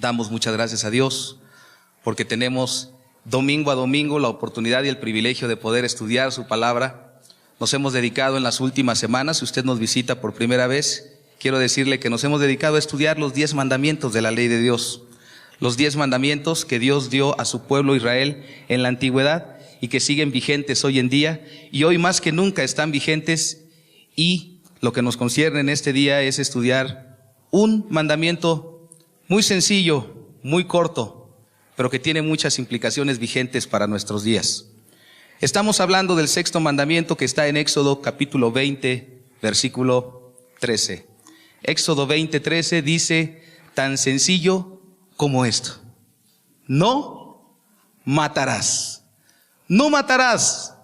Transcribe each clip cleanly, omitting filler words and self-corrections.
Damos muchas gracias a Dios porque tenemos domingo a domingo la oportunidad y el privilegio de poder estudiar su palabra. Nos hemos dedicado en las últimas semanas, si usted nos visita por primera vez, quiero decirle que nos hemos dedicado a estudiar los 10 mandamientos de la ley de Dios. Los 10 mandamientos que Dios dio a su pueblo Israel en la antigüedad y que siguen vigentes hoy en día, y hoy más que nunca están vigentes, y lo que nos concierne en este día es estudiar un mandamiento muy sencillo, muy corto, pero que tiene muchas implicaciones vigentes para nuestros días. Estamos hablando del 6º mandamiento que está en Éxodo capítulo 20, versículo 13. Éxodo 20, 13 dice, tan sencillo como esto: no matarás. No matarás.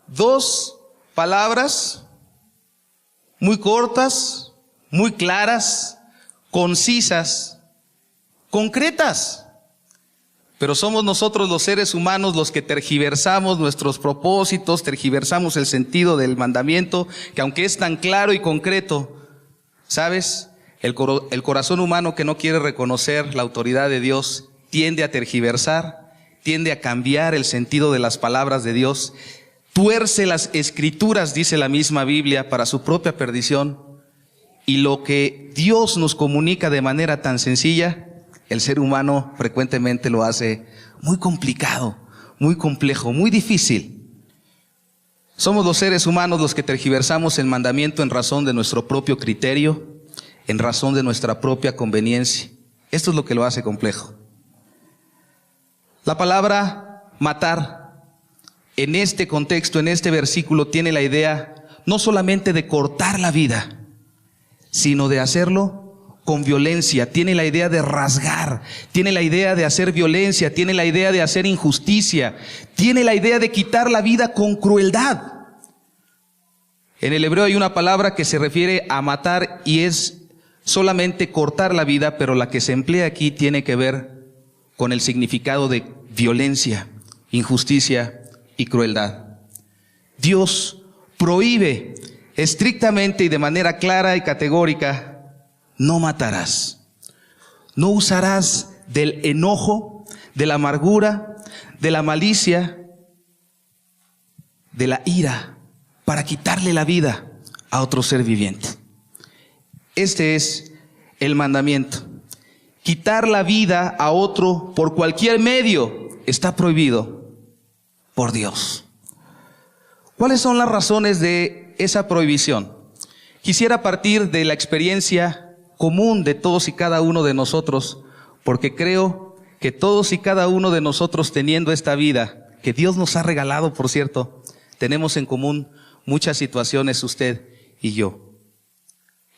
2 palabras muy cortas, muy claras, concisas, concretas. Pero somos nosotros los seres humanos los que tergiversamos nuestros propósitos, tergiversamos el sentido del mandamiento, que aunque es tan claro y concreto, ¿sabes? El corazón humano que no quiere reconocer la autoridad de Dios tiende a tergiversar, tiende a cambiar el sentido de las palabras de Dios, tuerce las escrituras, dice la misma Biblia, para su propia perdición. Y lo que Dios nos comunica de manera tan sencilla, el ser humano frecuentemente lo hace muy complicado, muy complejo, muy difícil. Somos los seres humanos los que tergiversamos el mandamiento en razón de nuestro propio criterio, en razón de nuestra propia conveniencia. Esto es lo que lo hace complejo. La palabra matar, en este contexto, en este versículo, tiene la idea no solamente de cortar la vida, sino de hacerlo con violencia. Tiene la idea de rasgar, tiene la idea de hacer violencia, tiene la idea de hacer injusticia, tiene la idea de quitar la vida con crueldad. En el hebreo hay una palabra que se refiere a matar y es solamente cortar la vida, pero la que se emplea aquí tiene que ver con el significado de violencia, injusticia y crueldad. Dios prohíbe estrictamente y de manera clara y categórica: no matarás. No usarás del enojo, de la amargura, de la malicia, de la ira para quitarle la vida a otro ser viviente. Este es el mandamiento. Quitar la vida a otro por cualquier medio está prohibido por Dios. ¿Cuáles son las razones de esa prohibición? Quisiera partir de la experiencia común de todos y cada uno de nosotros, porque creo que todos y cada uno de nosotros, teniendo esta vida que Dios nos ha regalado, por cierto, tenemos en común muchas situaciones, usted y yo.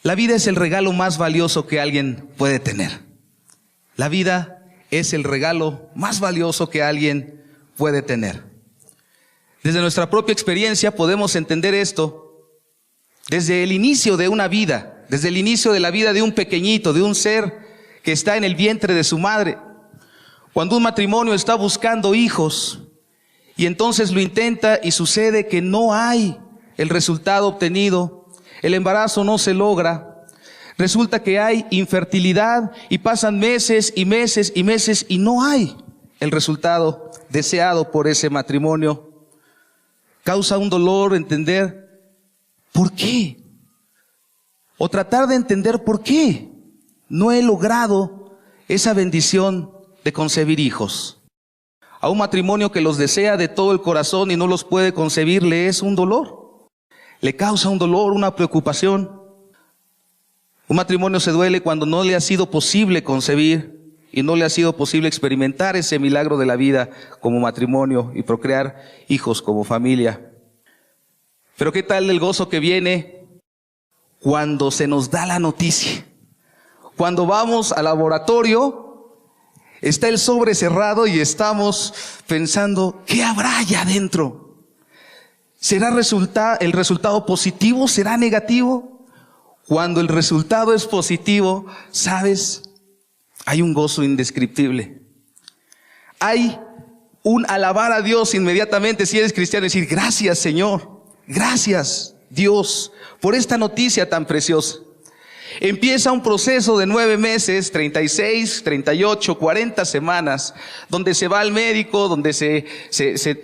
La vida es el regalo más valioso que alguien puede tener. La vida es el regalo más valioso que alguien puede tener. Desde nuestra propia experiencia podemos entender esto desde el inicio de una vida, desde el inicio de la vida de un pequeñito, de un ser que está en el vientre de su madre. Cuando un matrimonio está buscando hijos y entonces lo intenta y sucede que no hay el resultado obtenido, el embarazo no se logra, resulta que hay infertilidad y pasan meses y meses y meses y no hay el resultado deseado por ese matrimonio. Causa un dolor entender ¿por qué? O tratar de entender por qué no he logrado esa bendición de concebir hijos. A un matrimonio que los desea de todo el corazón y no los puede concebir, le es un dolor. Le causa un dolor, una preocupación. Un matrimonio se duele cuando no le ha sido posible concebir y no le ha sido posible experimentar ese milagro de la vida como matrimonio y procrear hijos como familia. Pero ¿qué tal el gozo que viene cuando se nos da la noticia? Cuando vamos al laboratorio, está el sobre cerrado y estamos pensando, ¿qué habrá allá adentro? ¿Será el resultado positivo? ¿Será negativo? Cuando el resultado es positivo, ¿sabes? Hay un gozo indescriptible. Hay un alabar a Dios inmediatamente si eres cristiano y decir, gracias Señor, gracias Dios por esta noticia tan preciosa. empieza un proceso de 9 meses, 36, 38, 40 semanas, donde se va al médico, donde se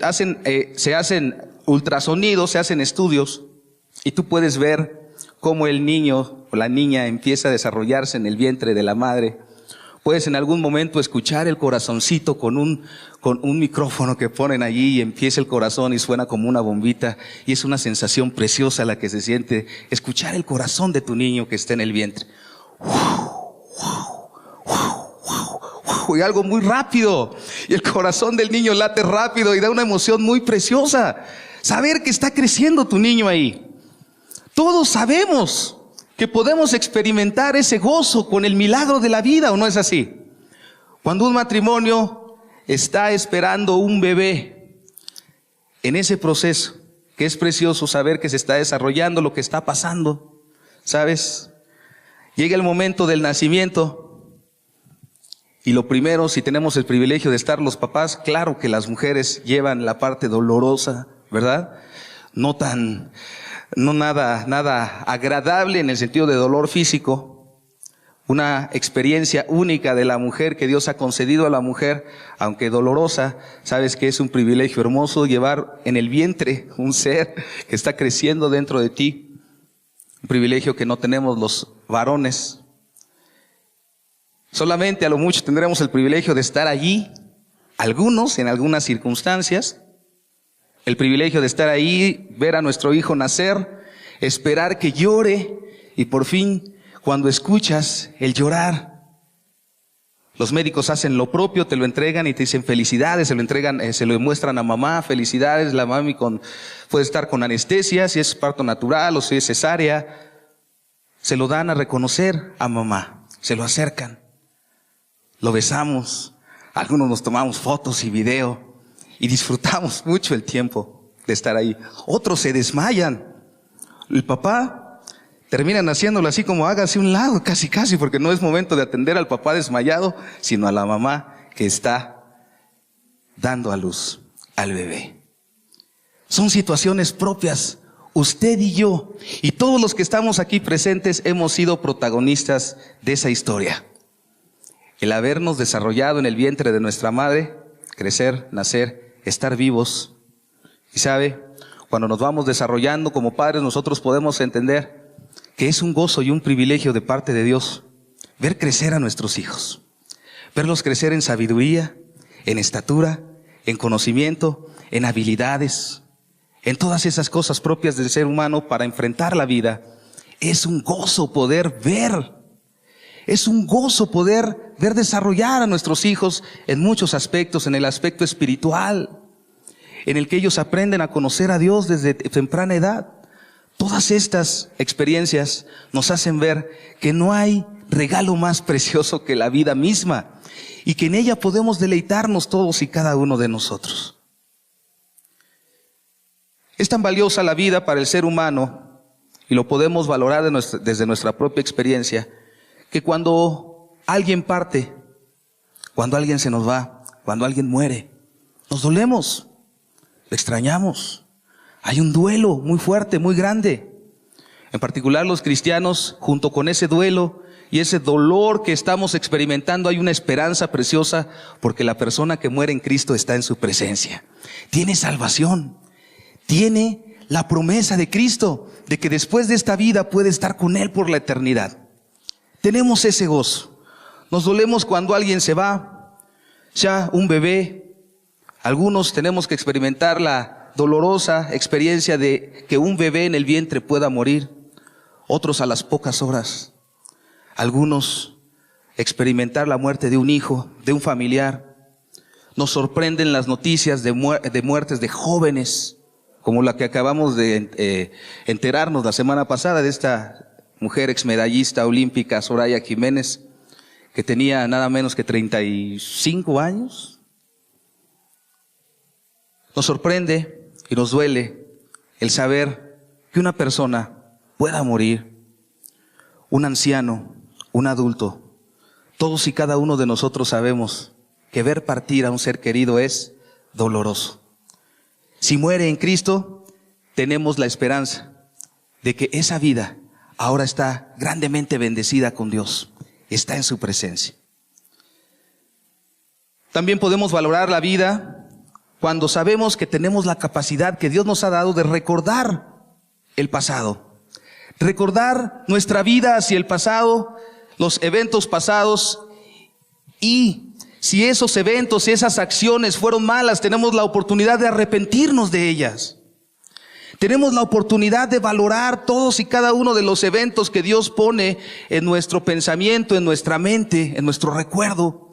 hacen ultrasonidos, se hacen estudios, y tú puedes ver cómo el niño o la niña empieza a desarrollarse en el vientre de la madre. Puedes en algún momento escuchar el corazoncito con un micrófono que ponen allí, y empieza el corazón y suena como una bombita, y es una sensación preciosa la que se siente escuchar el corazón de tu niño que está en el vientre. Y algo muy rápido, y el corazón del niño late rápido y da una emoción muy preciosa. Saber que está creciendo tu niño ahí. Todos sabemos que podemos experimentar ese gozo con el milagro de la vida, ¿o no es así? Cuando un matrimonio está esperando un bebé, en ese proceso, que es precioso saber que se está desarrollando lo que está pasando, ¿sabes? Llega el momento del nacimiento, y lo primero, si tenemos el privilegio de estar los papás, claro que las mujeres llevan la parte dolorosa, ¿verdad? No nada agradable en el sentido de dolor físico. Una experiencia única de la mujer que Dios ha concedido a la mujer, aunque dolorosa. Sabes que es un privilegio hermoso llevar en el vientre un ser que está creciendo dentro de ti. Un privilegio que no tenemos los varones. Solamente a lo mucho tendremos el privilegio de estar allí, algunos en algunas circunstancias. El privilegio de estar ahí, ver a nuestro hijo nacer, esperar que llore, y por fin, cuando escuchas el llorar, los médicos hacen lo propio, te lo entregan y te dicen felicidades, se lo entregan, se lo muestran a mamá, felicidades, la mami puede estar con anestesia, si es parto natural o si es cesárea, se lo dan a reconocer a mamá, se lo acercan, lo besamos, algunos nos tomamos fotos y video, y disfrutamos mucho el tiempo de estar ahí. Otros se desmayan. El papá terminan haciéndolo así como hágase un lado, casi, porque no es momento de atender al papá desmayado, sino a la mamá que está dando a luz al bebé. Son situaciones propias. Usted y yo, y todos los que estamos aquí presentes, hemos sido protagonistas de esa historia. El habernos desarrollado en el vientre de nuestra madre, crecer, nacer, estar vivos. Y sabe, cuando nos vamos desarrollando como padres, nosotros podemos entender que es un gozo y un privilegio de parte de Dios ver crecer a nuestros hijos, verlos crecer en sabiduría, en estatura, en conocimiento, en habilidades, en todas esas cosas propias del ser humano para enfrentar la vida. Es un gozo poder ver. Es un gozo poder ver desarrollar a nuestros hijos en muchos aspectos, en el aspecto espiritual, en el que ellos aprenden a conocer a Dios desde temprana edad. Todas estas experiencias nos hacen ver que no hay regalo más precioso que la vida misma, y que en ella podemos deleitarnos todos y cada uno de nosotros. Es tan valiosa la vida para el ser humano, y lo podemos valorar desde nuestra propia experiencia, que cuando alguien parte, cuando alguien se nos va, cuando alguien muere, nos dolemos, lo extrañamos. Hay un duelo muy fuerte, muy grande. En particular los cristianos, junto con ese duelo y ese dolor que estamos experimentando, hay una esperanza preciosa, porque la persona que muere en Cristo está en su presencia. Tiene salvación, tiene la promesa de Cristo, de que después de esta vida puede estar con Él por la eternidad. Tenemos ese gozo. Nos dolemos cuando alguien se va, ya un bebé. Algunos tenemos que experimentar la dolorosa experiencia de que un bebé en el vientre pueda morir. Otros a las pocas horas. Algunos experimentar la muerte de un hijo, de un familiar. Nos sorprenden las noticias de muertes de jóvenes, como la que acabamos de enterarnos la semana pasada de esta mujer exmedallista olímpica, Soraya Jiménez, que tenía nada menos que 35 años. Nos sorprende y nos duele el saber que una persona pueda morir, un anciano, un adulto. Todos y cada uno de nosotros sabemos que ver partir a un ser querido es doloroso. Si muere en Cristo, tenemos la esperanza de que esa vida ahora está grandemente bendecida con Dios. Está en su presencia. También podemos valorar la vida cuando sabemos que tenemos la capacidad que Dios nos ha dado de recordar el pasado. Recordar nuestra vida hacia el pasado, los eventos pasados, y si esos eventos y esas acciones fueron malas, tenemos la oportunidad de arrepentirnos de ellas. Tenemos la oportunidad de valorar todos y cada uno de los eventos que Dios pone en nuestro pensamiento, en nuestra mente, en nuestro recuerdo,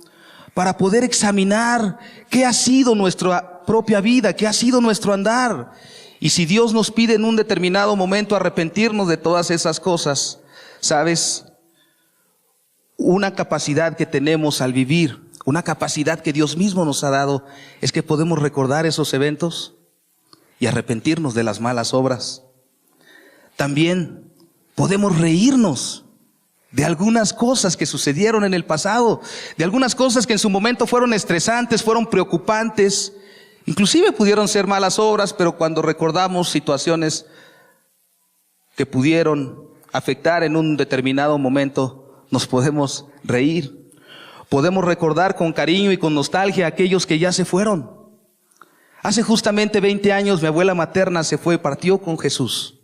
para poder examinar qué ha sido nuestra propia vida, qué ha sido nuestro andar. Y si Dios nos pide en un determinado momento arrepentirnos de todas esas cosas, ¿sabes? Una capacidad que tenemos al vivir, una capacidad que Dios mismo nos ha dado, es que podemos recordar esos eventos y arrepentirnos de las malas obras. También podemos reírnos de algunas cosas que sucedieron en el pasado, de algunas cosas que en su momento fueron estresantes, fueron preocupantes, inclusive pudieron ser malas obras, pero cuando recordamos situaciones que pudieron afectar en un determinado momento, nos podemos reír. Podemos recordar con cariño y con nostalgia a aquellos que ya se fueron. Hace justamente 20 años mi abuela materna se fue, partió con Jesús.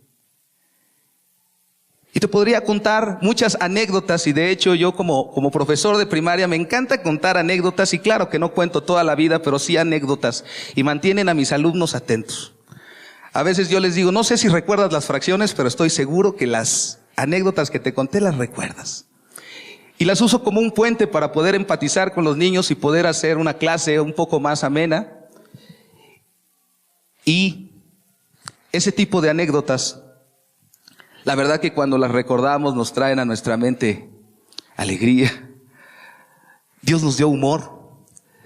Y te podría contar muchas anécdotas, y de hecho yo como profesor de primaria me encanta contar anécdotas, y claro que no cuento toda la vida, pero sí anécdotas, y mantienen a mis alumnos atentos. A veces yo les digo, no sé si recuerdas las fracciones, pero estoy seguro que las anécdotas que te conté las recuerdas. Y las uso como un puente para poder empatizar con los niños y poder hacer una clase un poco más amena. Y ese tipo de anécdotas, la verdad que cuando las recordamos nos traen a nuestra mente alegría. Dios nos dio humor.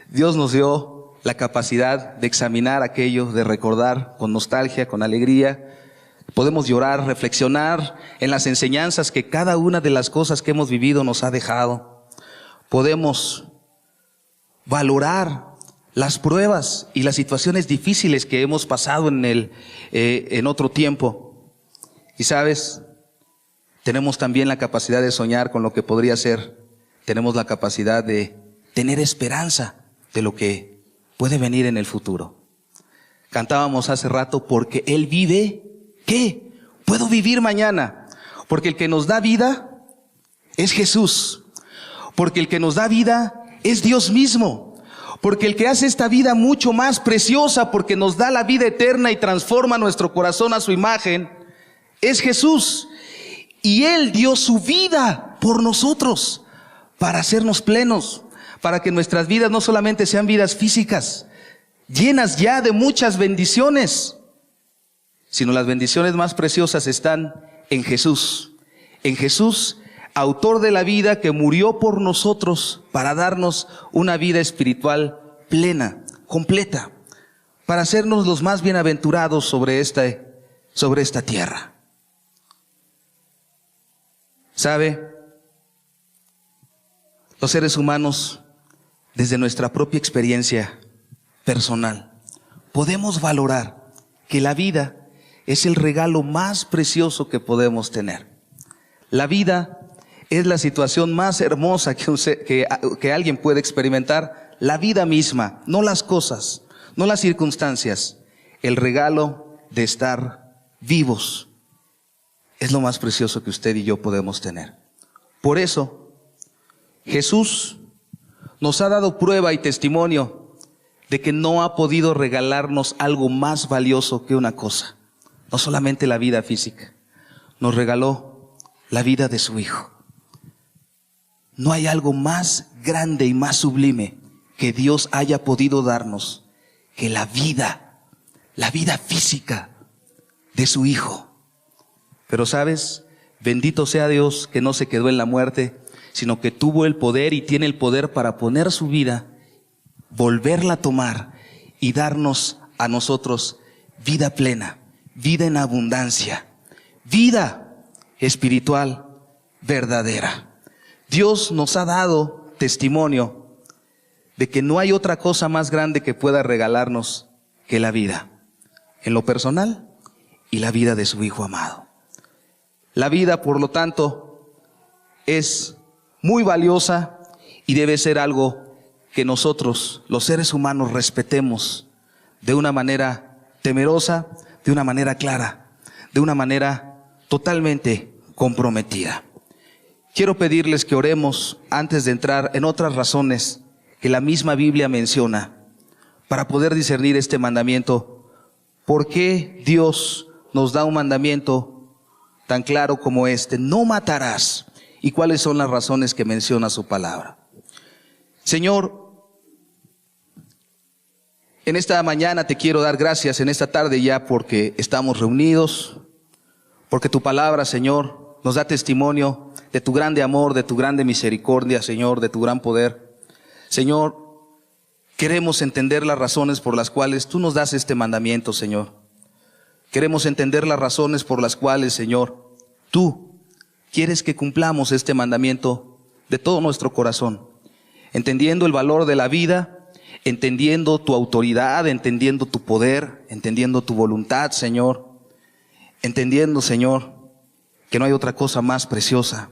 Dios nos dio la capacidad de examinar aquello, de recordar con nostalgia, con alegría. Podemos llorar, reflexionar en las enseñanzas que cada una de las cosas que hemos vivido nos ha dejado. Podemos valorar las pruebas y las situaciones difíciles que hemos pasado en otro tiempo. Y sabes, tenemos también la capacidad de soñar con lo que podría ser. Tenemos la capacidad de tener esperanza de lo que puede venir en el futuro. Cantábamos hace rato, porque Él vive, ¿qué? Puedo vivir mañana. Porque el que nos da vida es Jesús. Porque el que nos da vida es Dios mismo. Porque el que hace esta vida mucho más preciosa, porque nos da la vida eterna y transforma nuestro corazón a su imagen, es Jesús. Y Él dio su vida por nosotros, para hacernos plenos, para que nuestras vidas no solamente sean vidas físicas, llenas ya de muchas bendiciones, sino las bendiciones más preciosas están en Jesús. En Jesús, autor de la vida, que murió por nosotros para darnos una vida espiritual plena, completa, para hacernos los más bienaventurados sobre esta tierra. ¿Sabe? Los seres humanos, desde nuestra propia experiencia personal, podemos valorar que la vida es el regalo más precioso que podemos tener. La vida es la situación más hermosa que alguien puede experimentar. La vida misma, no las cosas, no las circunstancias. El regalo de estar vivos es lo más precioso que usted y yo podemos tener. Por eso, Jesús nos ha dado prueba y testimonio de que no ha podido regalarnos algo más valioso que una cosa. No solamente la vida física, nos regaló la vida de su Hijo. No hay algo más grande y más sublime que Dios haya podido darnos que la vida física de su Hijo. Pero ¿sabes? Bendito sea Dios, que no se quedó en la muerte, sino que tuvo el poder y tiene el poder para poner su vida, volverla a tomar y darnos a nosotros vida plena, vida en abundancia, vida espiritual verdadera. Dios nos ha dado testimonio de que no hay otra cosa más grande que pueda regalarnos que la vida, en lo personal, y la vida de su Hijo amado. La vida, por lo tanto, es muy valiosa y debe ser algo que nosotros, los seres humanos, respetemos de una manera temerosa, de una manera clara, de una manera totalmente comprometida. Quiero pedirles que oremos antes de entrar en otras razones que la misma Biblia menciona para poder discernir este mandamiento. ¿Por qué Dios nos da un mandamiento tan claro como este? No matarás. ¿Y cuáles son las razones que menciona su palabra? Señor, en esta mañana te quiero dar gracias, en esta tarde ya, porque estamos reunidos, porque tu palabra, Señor, nos da testimonio de tu grande amor, de tu grande misericordia, Señor, de tu gran poder. Señor, queremos entender las razones por las cuales tú nos das este mandamiento, Señor. Queremos entender las razones por las cuales, Señor, tú quieres que cumplamos este mandamiento de todo nuestro corazón, entendiendo el valor de la vida, entendiendo tu autoridad, entendiendo tu poder, entendiendo tu voluntad, Señor, entendiendo, Señor, que no hay otra cosa más preciosa,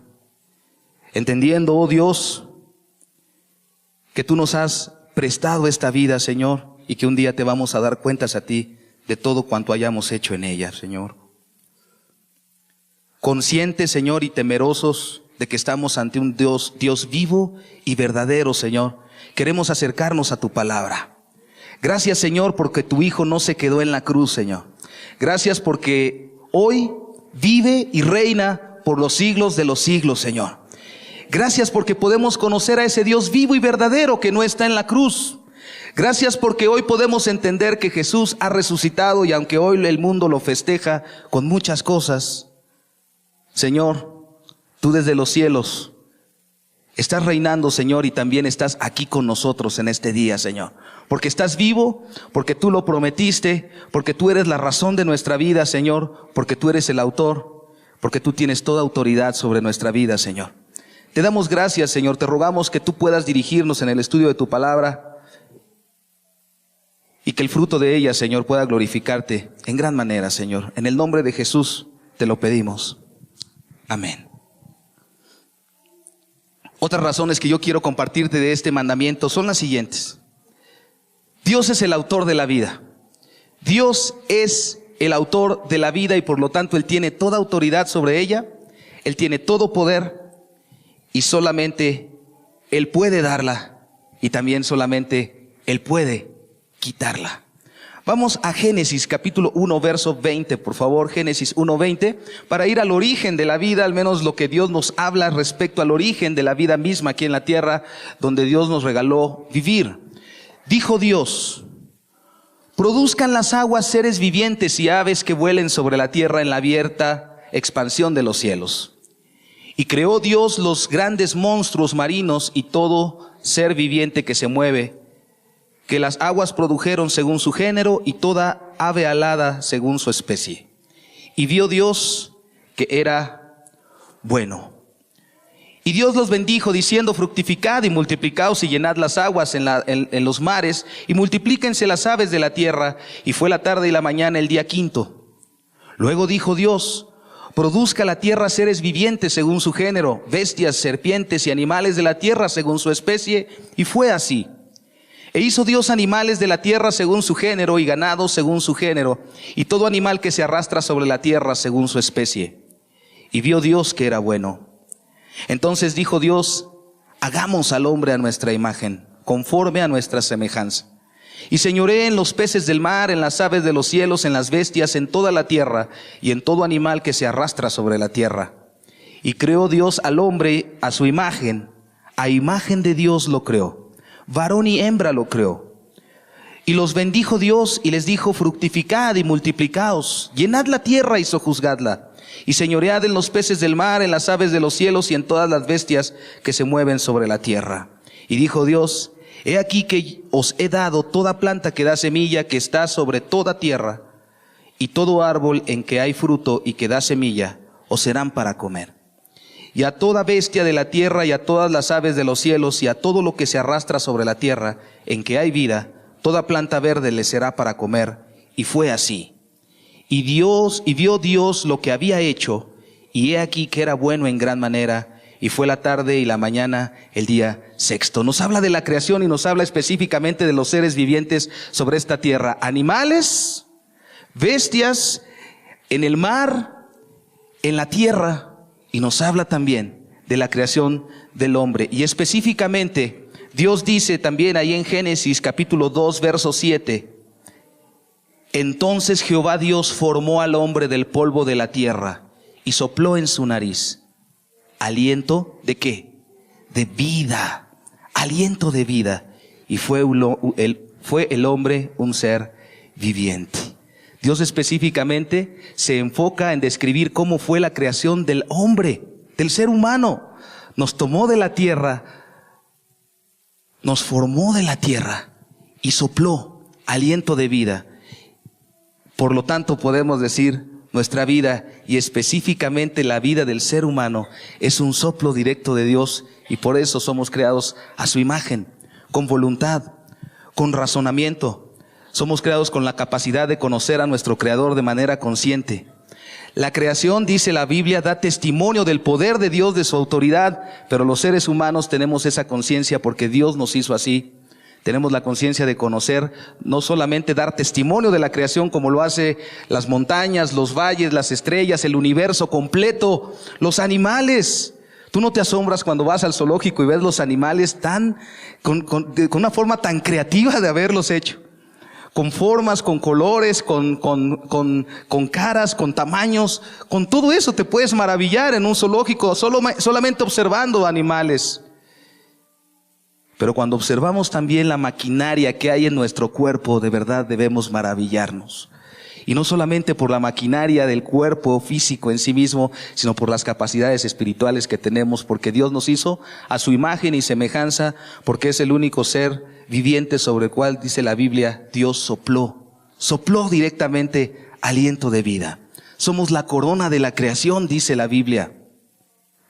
entendiendo, oh Dios, que tú nos has prestado esta vida, Señor, y que un día te vamos a dar cuentas a ti de todo cuanto hayamos hecho en ella, Señor. Conscientes, Señor, y temerosos de que estamos ante un Dios vivo y verdadero, Señor, queremos acercarnos a tu palabra. Gracias, Señor, porque tu Hijo no se quedó en la cruz, Señor. Gracias porque hoy vive y reina por los siglos de los siglos, Señor. Gracias porque podemos conocer a ese Dios vivo y verdadero que no está en la cruz. Gracias porque hoy podemos entender que Jesús ha resucitado, y aunque hoy el mundo lo festeja con muchas cosas, Señor, tú desde los cielos estás reinando, Señor, y también estás aquí con nosotros en este día, Señor. Porque estás vivo, porque tú lo prometiste, porque tú eres la razón de nuestra vida, Señor, porque tú eres el autor, porque tú tienes toda autoridad sobre nuestra vida, Señor. Te damos gracias, Señor, te rogamos que tú puedas dirigirnos en el estudio de tu palabra y que el fruto de ella, Señor, pueda glorificarte en gran manera, Señor. En el nombre de Jesús te lo pedimos. Amén. Otras razones que yo quiero compartirte de este mandamiento son las siguientes. Dios es el autor de la vida. Dios es el autor de la vida y por lo tanto Él tiene toda autoridad sobre ella. Él tiene todo poder y solamente Él puede darla y también solamente Él puede quitarla. Vamos a Génesis capítulo 1 verso 20, por favor, Génesis 1:20, para ir al origen de la vida, al menos lo que Dios nos habla respecto al origen de la vida misma aquí en la tierra, donde Dios nos regaló vivir. Dijo Dios: produzcan las aguas seres vivientes y aves que vuelen sobre la tierra en la abierta expansión de los cielos. Y creó Dios los grandes monstruos marinos y todo ser viviente que se mueve, que las aguas produjeron según su género, y toda ave alada según su especie. Y vio Dios que era bueno. Y Dios los bendijo diciendo: fructificad y multiplicaos y llenad las aguas en los mares, y multiplíquense las aves de la tierra. Y fue la tarde y la mañana el día quinto. Luego dijo Dios: produzca la tierra seres vivientes según su género, bestias, serpientes y animales de la tierra según su especie. Y fue así. E hizo Dios animales de la tierra según su género, y ganado según su género, y todo animal que se arrastra sobre la tierra según su especie. Y vio Dios que era bueno. Entonces dijo Dios: hagamos al hombre a nuestra imagen, conforme a nuestra semejanza. Y señoree en los peces del mar, en las aves de los cielos, en las bestias, en toda la tierra, y en todo animal que se arrastra sobre la tierra. Y creó Dios al hombre a su imagen, a imagen de Dios lo creó. Varón y hembra lo creó. Y los bendijo Dios y les dijo: fructificad y multiplicaos, llenad la tierra y sojuzgadla, y señoread en los peces del mar, en las aves de los cielos y en todas las bestias que se mueven sobre la tierra. Y dijo Dios: he aquí que os he dado toda planta que da semilla, que está sobre toda tierra, y todo árbol en que hay fruto y que da semilla, os serán para comer. Y a toda bestia de la tierra, y a todas las aves de los cielos, y a todo lo que se arrastra sobre la tierra, en que hay vida, toda planta verde le será para comer. Y fue así. Y vio Dios lo que había hecho, y he aquí que era bueno en gran manera, y fue la tarde y la mañana el día sexto. Nos habla de la creación y nos habla específicamente de los seres vivientes sobre esta tierra. Animales, bestias, en el mar, en la tierra, y nos habla también de la creación del hombre. Y específicamente, Dios dice también ahí en Génesis capítulo 2, verso 7, entonces Jehová Dios formó al hombre del polvo de la tierra y sopló en su nariz aliento ¿de qué? De vida, aliento de vida, y fue el hombre un ser viviente. Dios específicamente se enfoca en describir cómo fue la creación del hombre, del ser humano. Nos tomó de la tierra, nos formó de la tierra y sopló aliento de vida. Por lo tanto, podemos decir, nuestra vida y específicamente la vida del ser humano es un soplo directo de Dios, y por eso somos creados a su imagen, con voluntad, con razonamiento. Somos creados con la capacidad de conocer a nuestro Creador de manera consciente. La creación, dice la Biblia, da testimonio del poder de Dios, de su autoridad, pero los seres humanos tenemos esa conciencia porque Dios nos hizo así. Tenemos la conciencia de conocer, no solamente dar testimonio de la creación como lo hace las montañas, los valles, las estrellas, el universo completo, los animales. Tú no te asombras cuando vas al zoológico y ves los animales con una forma tan creativa de haberlos hecho. Con formas, con colores, con caras, con tamaños. Con todo eso te puedes maravillar en un zoológico solamente observando animales. Pero cuando observamos también la maquinaria que hay en nuestro cuerpo, de verdad debemos maravillarnos. Y no solamente por la maquinaria del cuerpo físico en sí mismo, sino por las capacidades espirituales que tenemos, porque Dios nos hizo a su imagen y semejanza, porque es el único ser viviente sobre el cual, dice la Biblia, Dios sopló directamente aliento de vida. Somos la corona de la creación, dice la Biblia.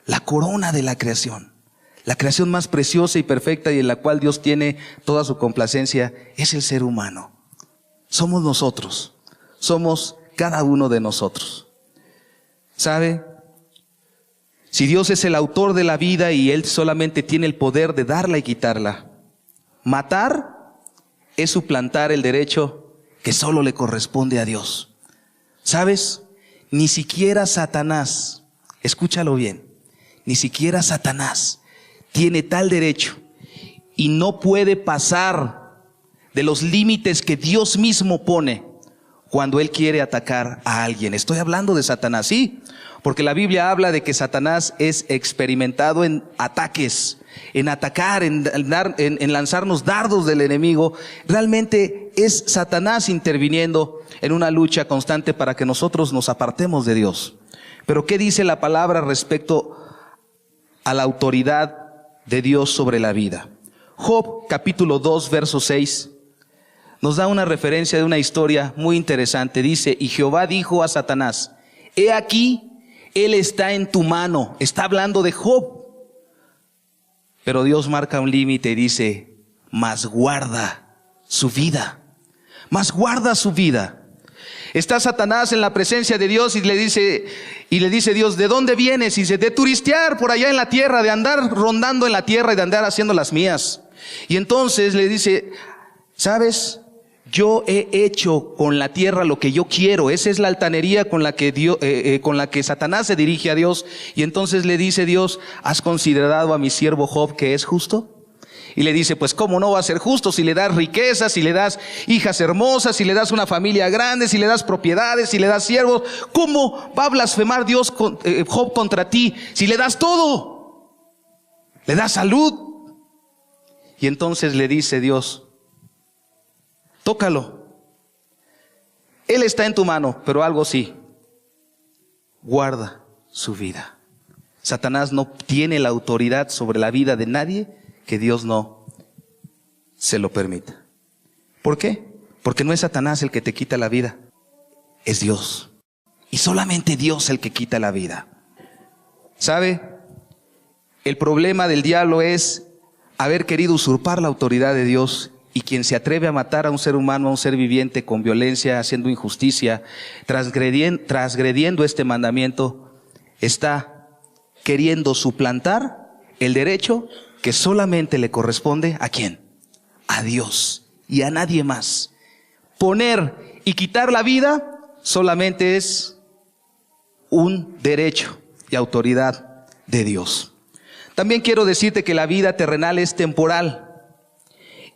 La corona de la creación. La creación más preciosa y perfecta y en la cual Dios tiene toda su complacencia es el ser humano. Somos nosotros. Somos cada uno de nosotros. ¿Sabe? Si Dios es el autor de la vida y Él solamente tiene el poder de darla y quitarla, matar es suplantar el derecho que solo le corresponde a Dios. ¿Sabes? Ni siquiera Satanás, escúchalo bien, ni siquiera Satanás tiene tal derecho y no puede pasar de los límites que Dios mismo pone cuando Él quiere atacar a alguien. Estoy hablando de Satanás, sí, porque la Biblia habla de que Satanás es experimentado en ataques, en atacar, en lanzarnos dardos del enemigo. Realmente es Satanás interviniendo en una lucha constante para que nosotros nos apartemos de Dios. Pero ¿qué dice la palabra respecto a la autoridad de Dios sobre la vida? Job capítulo 2 verso 6 nos da una referencia de una historia muy interesante. Dice, y Jehová dijo a Satanás, he aquí, él está en tu mano. Está hablando de Job. Pero Dios marca un límite y dice, mas guarda su vida. Mas guarda su vida. Está Satanás en la presencia de Dios y le dice Dios, ¿de dónde vienes? Y dice, de turistear por allá en la tierra, de andar rondando en la tierra y de andar haciendo las mías. Y entonces le dice, ¿sabes? Yo he hecho con la tierra lo que yo quiero. Esa es la altanería con la que Satanás se dirige a Dios. Y entonces le dice Dios, ¿has considerado a mi siervo Job que es justo? Y le dice, pues cómo no va a ser justo si le das riquezas, si le das hijas hermosas, si le das una familia grande, si le das propiedades, si le das siervos. ¿Cómo va a blasfemar Dios Job contra ti si le das todo? Le das salud. Y entonces le dice Dios, tócalo. Él está en tu mano, pero algo sí, guarda su vida. Satanás no tiene la autoridad sobre la vida de nadie que Dios no se lo permita. ¿Por qué? Porque no es Satanás el que te quita la vida, es Dios. Y solamente Dios el que quita la vida. ¿Sabe? El problema del diablo es haber querido usurpar la autoridad de Dios, y quien se atreve a matar a un ser humano, a un ser viviente con violencia, haciendo injusticia, transgrediendo este mandamiento, está queriendo suplantar el derecho que solamente le corresponde ¿a quién? A Dios y a nadie más. Poner y quitar la vida solamente es un derecho y autoridad de Dios. También quiero decirte que la vida terrenal es temporal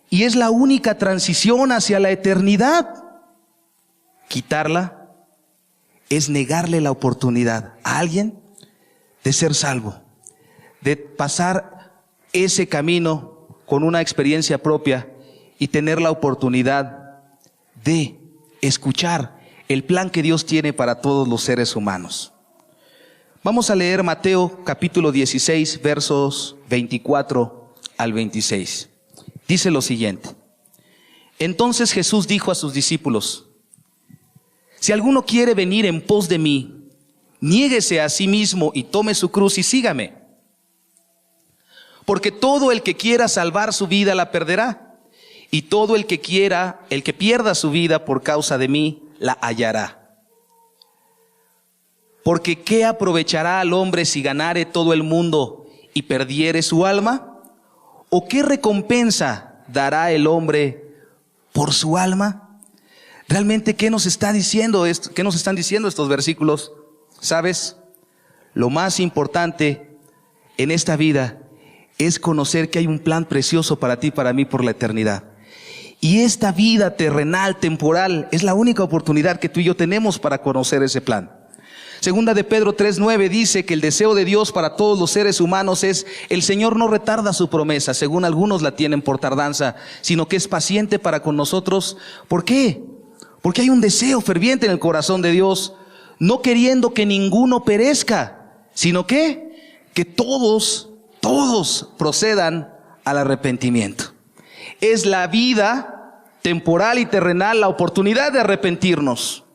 y es la única transición hacia la eternidad. Quitarla es negarle la oportunidad a alguien de ser salvo, de pasar ese camino con una experiencia propia y tener la oportunidad de escuchar el plan que Dios tiene para todos los seres humanos. Vamos a leer Mateo capítulo 16, versos 24 al 26. Dice lo siguiente: Entonces Jesús dijo a sus discípulos: Si alguno quiere venir en pos de mí, niéguese a sí mismo y tome su cruz y sígame. Porque todo el que quiera salvar su vida la perderá, y todo el que pierda su vida por causa de mí, la hallará. Porque ¿qué aprovechará al hombre si ganare todo el mundo y perdiere su alma? ¿O qué recompensa dará el hombre por su alma? Realmente, ¿qué nos está diciendo esto? ¿Qué nos están diciendo estos versículos? ¿Sabes? Lo más importante en esta vida es conocer que hay un plan precioso para ti y para mí por la eternidad. Y esta vida terrenal, temporal, es la única oportunidad que tú y yo tenemos para conocer ese plan. Segunda de Pedro 3:9 dice que el deseo de Dios para todos los seres humanos es: el Señor no retarda su promesa, según algunos la tienen por tardanza, sino que es paciente para con nosotros. ¿Por qué? Porque hay un deseo ferviente en el corazón de Dios, no queriendo que ninguno perezca, sino que todos procedan al arrepentimiento. Es la vida temporal y terrenal la oportunidad de arrepentirnos.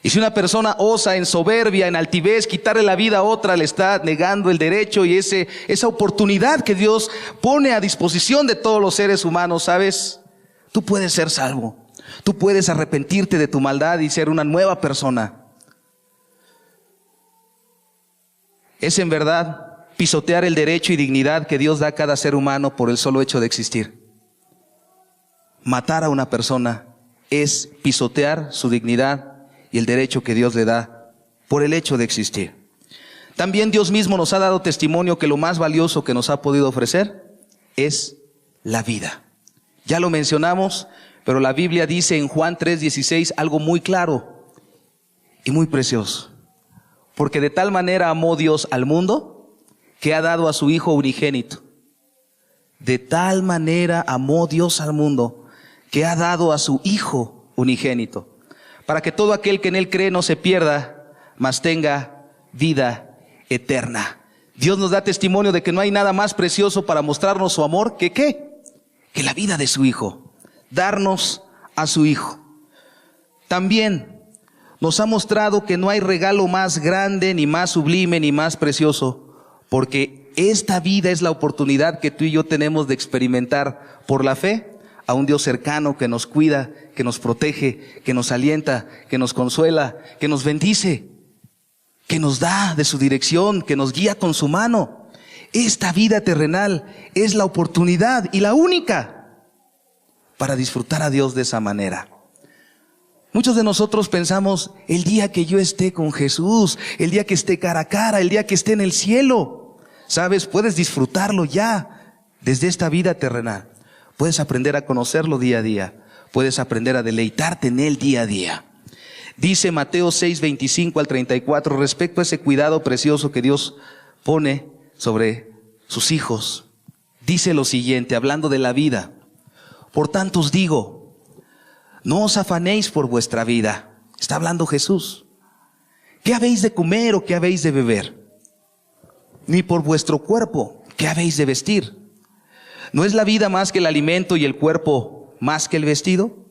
Y si una persona osa en soberbia, en altivez, quitarle la vida a otra, le está negando el derecho y esa oportunidad que Dios pone a disposición de todos los seres humanos. ¿Sabes? Tú puedes ser salvo. Tú puedes arrepentirte de tu maldad y ser una nueva persona. Es en verdad pisotear el derecho y dignidad que Dios da a cada ser humano por el solo hecho de existir. Matar a una persona es pisotear su dignidad y el derecho que Dios le da por el hecho de existir. También Dios mismo nos ha dado testimonio que lo más valioso que nos ha podido ofrecer es la vida. Ya lo mencionamos, pero la Biblia dice en Juan 3:16 algo muy claro y muy precioso. Porque de tal manera amó Dios al mundo que ha dado a su Hijo unigénito. De tal manera amó Dios al mundo que ha dado a su Hijo unigénito, para que todo aquel que en Él cree no se pierda, mas tenga vida eterna. Dios nos da testimonio de que no hay nada más precioso para mostrarnos su amor que ¿qué? Que la vida de su Hijo, darnos a su Hijo. También nos ha mostrado que no hay regalo más grande, ni más sublime, ni más precioso, porque esta vida es la oportunidad que tú y yo tenemos de experimentar por la fe a un Dios cercano que nos cuida, que nos protege, que nos alienta, que nos consuela, que nos bendice, que nos da de su dirección, que nos guía con su mano. Esta vida terrenal es la oportunidad y la única para disfrutar a Dios de esa manera. Muchos de nosotros pensamos: el día que yo esté con Jesús, el día que esté cara a cara, el día que esté en el cielo. ¿Sabes? Puedes disfrutarlo ya desde esta vida terrenal. Puedes aprender a conocerlo día a día. Puedes aprender a deleitarte en Él día a día. Dice Mateo 6:25 al 34 respecto a ese cuidado precioso que Dios pone sobre sus hijos. Dice lo siguiente, hablando de la vida: Por tanto os digo, no os afanéis por vuestra vida. Está hablando Jesús. ¿Qué habéis de comer o qué habéis de beber? Ni por vuestro cuerpo, ¿qué habéis de vestir? ¿No es la vida más que el alimento y el cuerpo más que el vestido?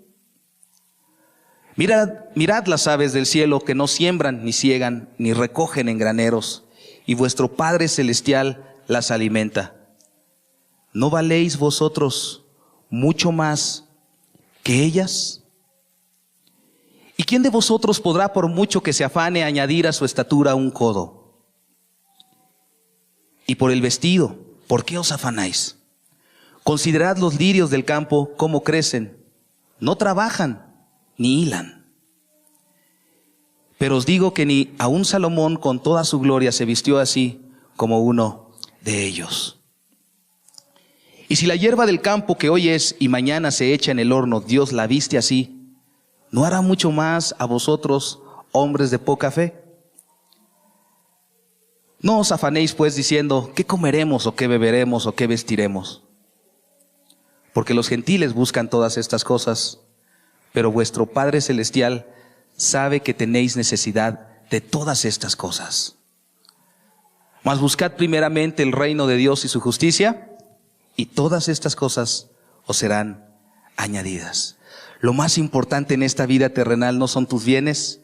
Mirad las aves del cielo, que no siembran, ni siegan, ni recogen en graneros, y vuestro Padre Celestial las alimenta. ¿No valéis vosotros mucho más que ellas? ¿Y quién de vosotros podrá, por mucho que se afane, añadir a su estatura un codo? Y por el vestido, ¿por qué os afanáis? Considerad los lirios del campo, cómo crecen. No trabajan, ni hilan. Pero os digo que ni aun Salomón con toda su gloria se vistió así como uno de ellos. Y si la hierba del campo que hoy es y mañana se echa en el horno, Dios la viste así, ¿no hará mucho más a vosotros, hombres de poca fe? No os afanéis pues diciendo, ¿qué comeremos o qué beberemos o qué vestiremos? Porque los gentiles buscan todas estas cosas, pero vuestro Padre Celestial sabe que tenéis necesidad de todas estas cosas. Mas buscad primeramente el reino de Dios y su justicia, y todas estas cosas os serán añadidas. Lo más importante en esta vida terrenal no son tus bienes,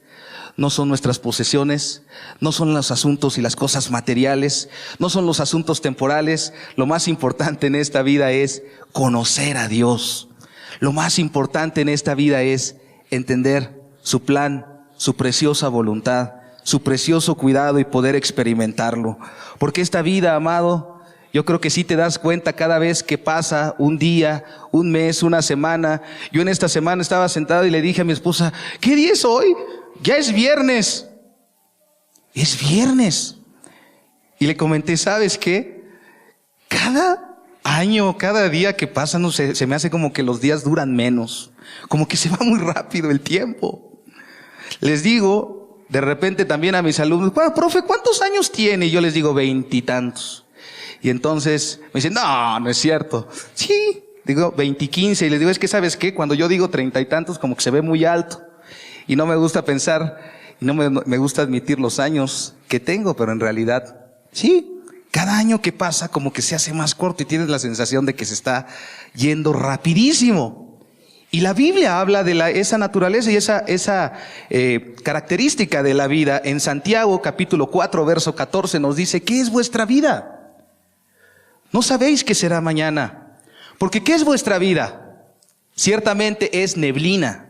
no son nuestras posesiones, no son los asuntos y las cosas materiales, no son los asuntos temporales. Lo más importante en esta vida es conocer a Dios. Lo más importante en esta vida es entender su plan, su preciosa voluntad, su precioso cuidado y poder experimentarlo. Porque esta vida, amado, yo creo que sí te das cuenta cada vez que pasa un día, un mes, una semana. Yo en esta semana estaba sentado y le dije a mi esposa, ¿qué día es hoy? Ya es viernes. Es viernes. Y le comenté, ¿sabes qué? Cada año, cada día que pasa, no sé, se me hace como que los días duran menos. Como que se va muy rápido el tiempo. Les digo, de repente también a mis alumnos, bueno, profe, ¿cuántos años tiene? Y yo les digo, 20 y tantos. Y entonces me dicen, no es cierto. Sí, digo 20 y 15. Y les digo, es que ¿sabes qué? Cuando yo digo 30 y tantos, como que se ve muy alto. Y no me gusta pensar, y no me gusta admitir los años que tengo, pero en realidad, sí, cada año que pasa como que se hace más corto y tienes la sensación de que se está yendo rapidísimo. Y la Biblia habla de esa naturaleza y esa característica de la vida. En Santiago capítulo 4 verso 14 nos dice, ¿qué es vuestra vida? No sabéis qué será mañana, porque ¿qué es vuestra vida? Ciertamente es neblina,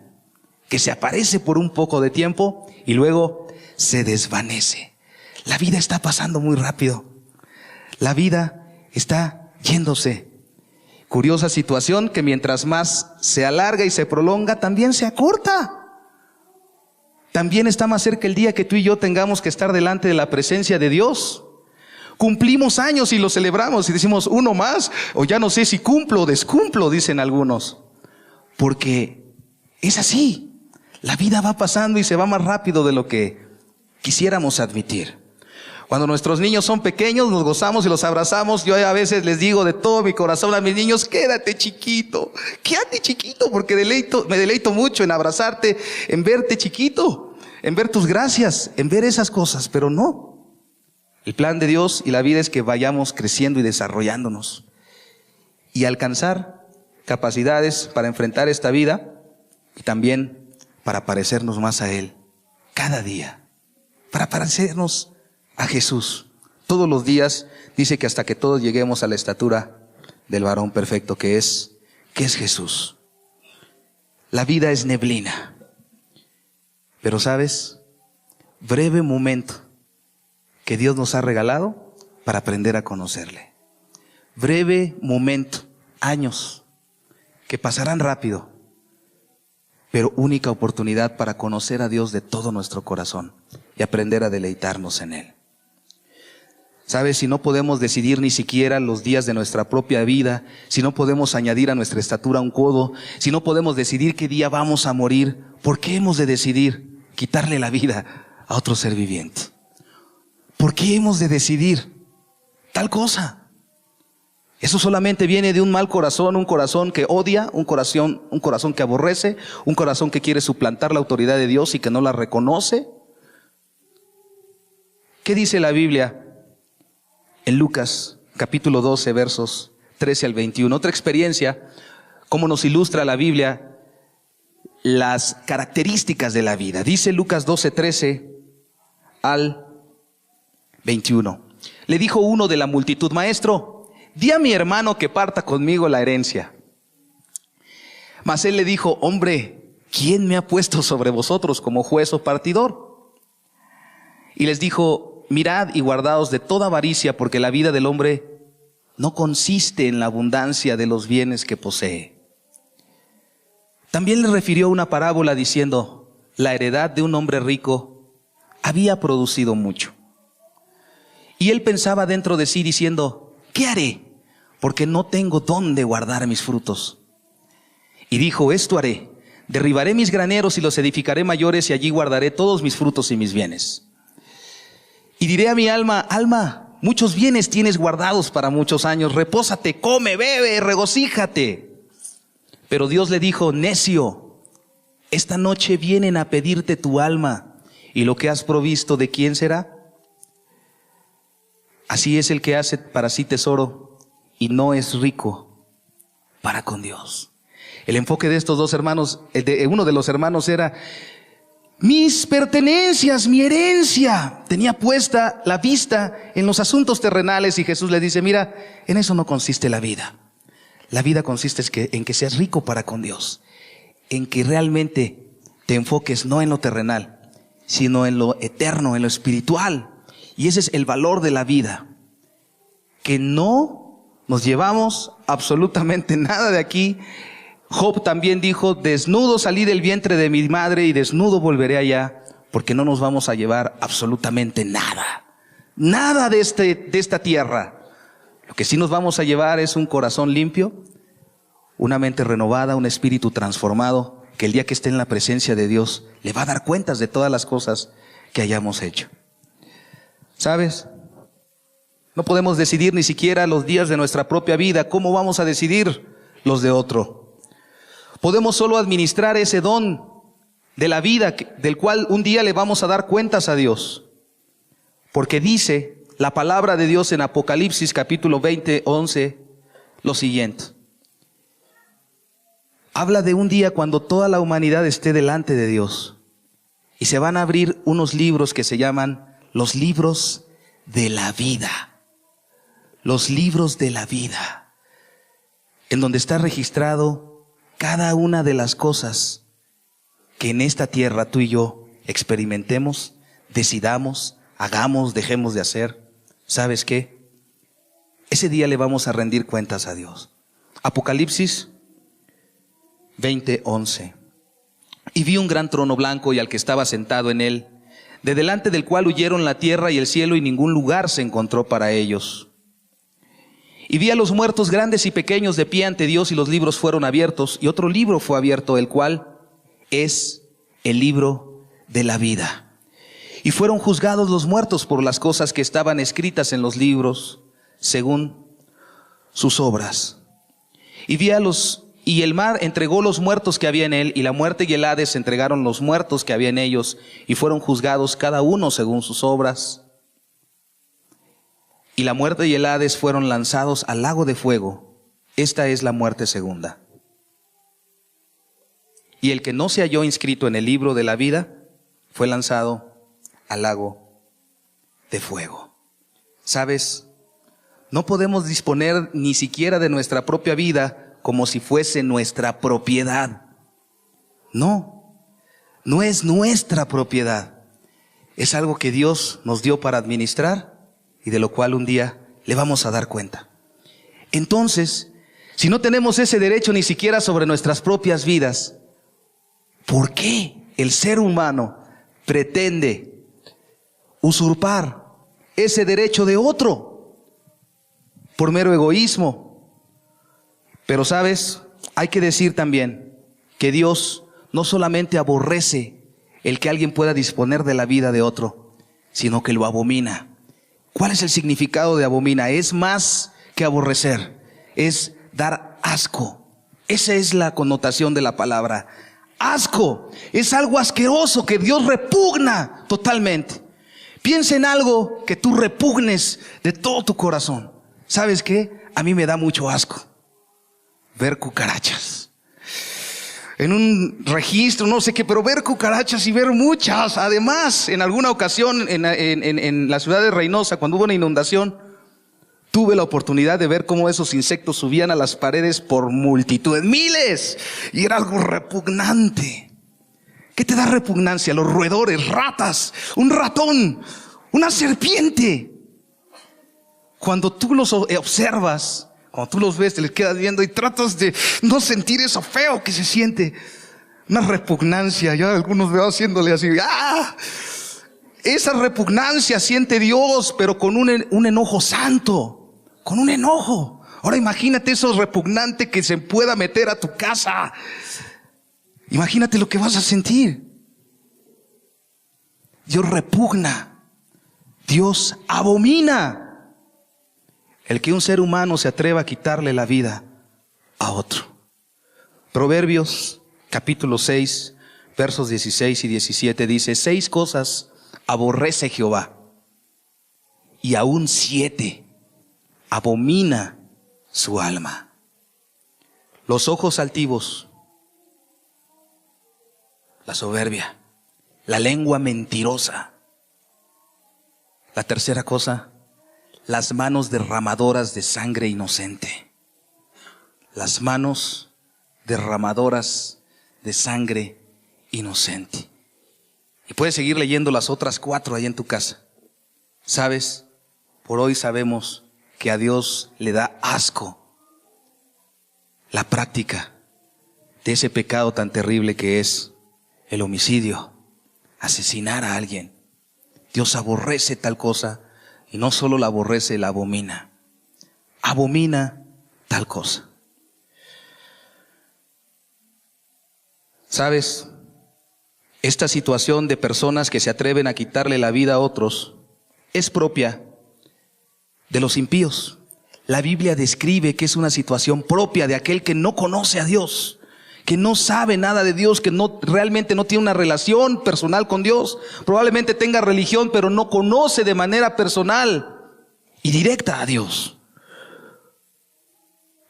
que se aparece por un poco de tiempo y luego se desvanece. La vida está pasando muy rápido. La vida está yéndose. Curiosa situación que mientras más se alarga y se prolonga, también se acorta. También está más cerca el día que tú y yo tengamos que estar delante de la presencia de Dios. Cumplimos años y lo celebramos y decimos uno más, o ya no sé si cumplo o descumplo, dicen algunos. Porque es así. La vida va pasando y se va más rápido de lo que quisiéramos admitir. Cuando nuestros niños son pequeños, nos gozamos y los abrazamos. Yo a veces les digo de todo mi corazón a mis niños, quédate chiquito, porque me deleito mucho en abrazarte, en verte chiquito, en ver tus gracias, en ver esas cosas, pero no. El plan de Dios y la vida es que vayamos creciendo y desarrollándonos y alcanzar capacidades para enfrentar esta vida y también para parecernos más a Él cada día, para parecernos a Jesús. Todos los días dice que hasta que todos lleguemos a la estatura del varón perfecto que es Jesús. La vida es neblina, pero ¿sabes? Breve momento que Dios nos ha regalado para aprender a conocerle. Breve momento, años que pasarán rápido, pero única oportunidad para conocer a Dios de todo nuestro corazón y aprender a deleitarnos en Él. ¿Sabes? Si no podemos decidir ni siquiera los días de nuestra propia vida, si no podemos añadir a nuestra estatura un codo, si no podemos decidir qué día vamos a morir, ¿por qué hemos de decidir quitarle la vida a otro ser viviente? ¿Por qué hemos de decidir tal cosa? Eso solamente viene de un mal corazón, un corazón que odia, un corazón que aborrece, un corazón que quiere suplantar la autoridad de Dios y que no la reconoce. ¿Qué dice la Biblia en Lucas capítulo 12 versos 13 al 21? Otra experiencia, cómo nos ilustra la Biblia las características de la vida. Dice Lucas 12, 13 al 21. Le dijo uno de la multitud, maestro, di a mi hermano que parta conmigo la herencia. Mas él le dijo, hombre, ¿quién me ha puesto sobre vosotros como juez o partidor? Y les dijo, mirad y guardaos de toda avaricia, porque la vida del hombre no consiste en la abundancia de los bienes que posee. También le refirió una parábola diciendo, la heredad de un hombre rico había producido mucho. Y él pensaba dentro de sí diciendo, ¿qué haré? Porque no tengo dónde guardar mis frutos. Y dijo, esto haré, derribaré mis graneros y los edificaré mayores, y allí guardaré todos mis frutos y mis bienes. Y diré a mi alma, alma, muchos bienes tienes guardados para muchos años, repósate, come, bebe, regocíjate. Pero Dios le dijo, necio, esta noche vienen a pedirte tu alma, y lo que has provisto, ¿de quién será? Así es el que hace para sí tesoro y no es rico para con Dios. El enfoque de estos dos hermanos, uno de los hermanos era, mis pertenencias, mi herencia. Tenía puesta la vista en los asuntos terrenales, y Jesús le dice, mira, en eso no consiste la vida. La vida consiste en que seas rico para con Dios, en que realmente te enfoques no en lo terrenal, sino en lo eterno, en lo espiritual. Y ese es el valor de la vida, que no nos llevamos absolutamente nada de aquí. Job también dijo, desnudo salí del vientre de mi madre y desnudo volveré allá, porque no nos vamos a llevar absolutamente nada, nada de esta tierra. Lo que sí nos vamos a llevar es un corazón limpio, una mente renovada, un espíritu transformado, que el día que esté en la presencia de Dios le va a dar cuentas de todas las cosas que hayamos hecho. ¿Sabes? No podemos decidir ni siquiera los días de nuestra propia vida. ¿Cómo vamos a decidir los de otro? Podemos solo administrar ese don de la vida del cual un día le vamos a dar cuentas a Dios. Porque dice la palabra de Dios en Apocalipsis capítulo 20, 11, lo siguiente. Habla de un día cuando toda la humanidad esté delante de Dios. Y se van a abrir unos libros que se llaman los libros de la vida. Los libros de la vida. En donde está registrado cada una de las cosas que en esta tierra tú y yo experimentemos, decidamos, hagamos, dejemos de hacer. ¿Sabes qué? Ese día le vamos a rendir cuentas a Dios. Apocalipsis 20:11. Y vi un gran trono blanco y al que estaba sentado en él, de delante del cual huyeron la tierra y el cielo, y ningún lugar se encontró para ellos. Y vi a los muertos grandes y pequeños de pie ante Dios, y los libros fueron abiertos, y otro libro fue abierto, el cual es el libro de la vida. Y fueron juzgados los muertos por las cosas que estaban escritas en los libros, según sus obras. Y el mar entregó los muertos que había en él, y la muerte y el Hades entregaron los muertos que había en ellos, y fueron juzgados cada uno según sus obras. Y la muerte y el Hades fueron lanzados al lago de fuego. Esta es la muerte segunda. Y el que no se halló inscrito en el libro de la vida fue lanzado al lago de fuego. ¿Sabes? No podemos disponer ni siquiera de nuestra propia vida como si fuese nuestra propiedad. No, no es nuestra propiedad. Es algo que Dios nos dio para administrar y de lo cual un día le vamos a dar cuenta. Entonces, si no tenemos ese derecho ni siquiera sobre nuestras propias vidas, ¿por qué el ser humano pretende usurpar ese derecho de otro por mero egoísmo? Pero sabes, hay que decir también que Dios no solamente aborrece el que alguien pueda disponer de la vida de otro, sino que lo abomina. ¿Cuál es el significado de abomina? Es más que aborrecer, es dar asco. Esa es la connotación de la palabra. Asco, es algo asqueroso que Dios repugna totalmente. Piensa en algo que tú repugnes de todo tu corazón. ¿Sabes qué? A mí me da mucho asco ver cucarachas en un registro, no sé qué, pero ver cucarachas y ver muchas. Además, en alguna ocasión en la ciudad de Reynosa, cuando hubo una inundación, tuve la oportunidad de ver cómo esos insectos subían a las paredes por multitudes, miles, y era algo repugnante. ¿Qué te da repugnancia? Los roedores, ratas, un ratón, una serpiente. Cuando tú los observas, cuando tú los ves, te les quedas viendo y tratas de no sentir eso feo que se siente. Una repugnancia. Yo a algunos veo haciéndole así. ¡Ah! Esa repugnancia siente Dios, pero con un enojo santo. Con un enojo. Ahora imagínate eso repugnante que se pueda meter a tu casa. Imagínate lo que vas a sentir. Dios repugna. Dios abomina el que un ser humano se atreva a quitarle la vida a otro. Proverbios capítulo 6, versos 16 y 17 dice: 6 cosas aborrece Jehová, y aún 7 abomina su alma: los ojos altivos, la soberbia, la lengua mentirosa. La tercera cosa, las manos derramadoras de sangre inocente. Las manos derramadoras de sangre inocente. Y puedes seguir leyendo las otras 4 ahí en tu casa. ¿Sabes? Por hoy sabemos que a Dios le da asco la práctica de ese pecado tan terrible que es el homicidio, asesinar a alguien. Dios aborrece tal cosa, y no solo la aborrece, la abomina. Abomina tal cosa. ¿Sabes? Esta situación de personas que se atreven a quitarle la vida a otros es propia de los impíos. La Biblia describe que es una situación propia de aquel que no conoce a Dios, que no sabe nada de Dios, que realmente no tiene una relación personal con Dios. Probablemente tenga religión, pero no conoce de manera personal y directa a Dios.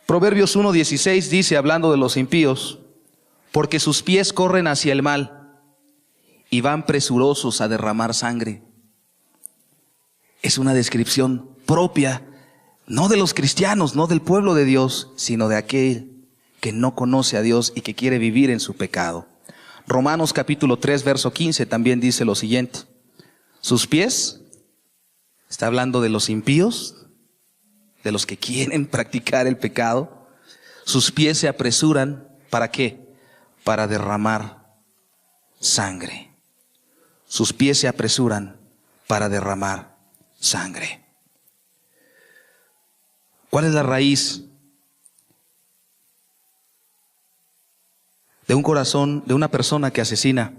Proverbios 1:16 dice, hablando de los impíos: porque sus pies corren hacia el mal y van presurosos a derramar sangre. Es una descripción propia, no de los cristianos, no del pueblo de Dios, sino de aquel que no conoce a Dios y que quiere vivir en su pecado. Romanos capítulo 3, verso 15 también dice lo siguiente: sus pies, está hablando de los impíos, de los que quieren practicar el pecado, sus pies se apresuran, ¿para qué? Para derramar sangre. Sus pies se apresuran para derramar sangre. ¿Cuál es la raíz de un corazón, de una persona que asesina,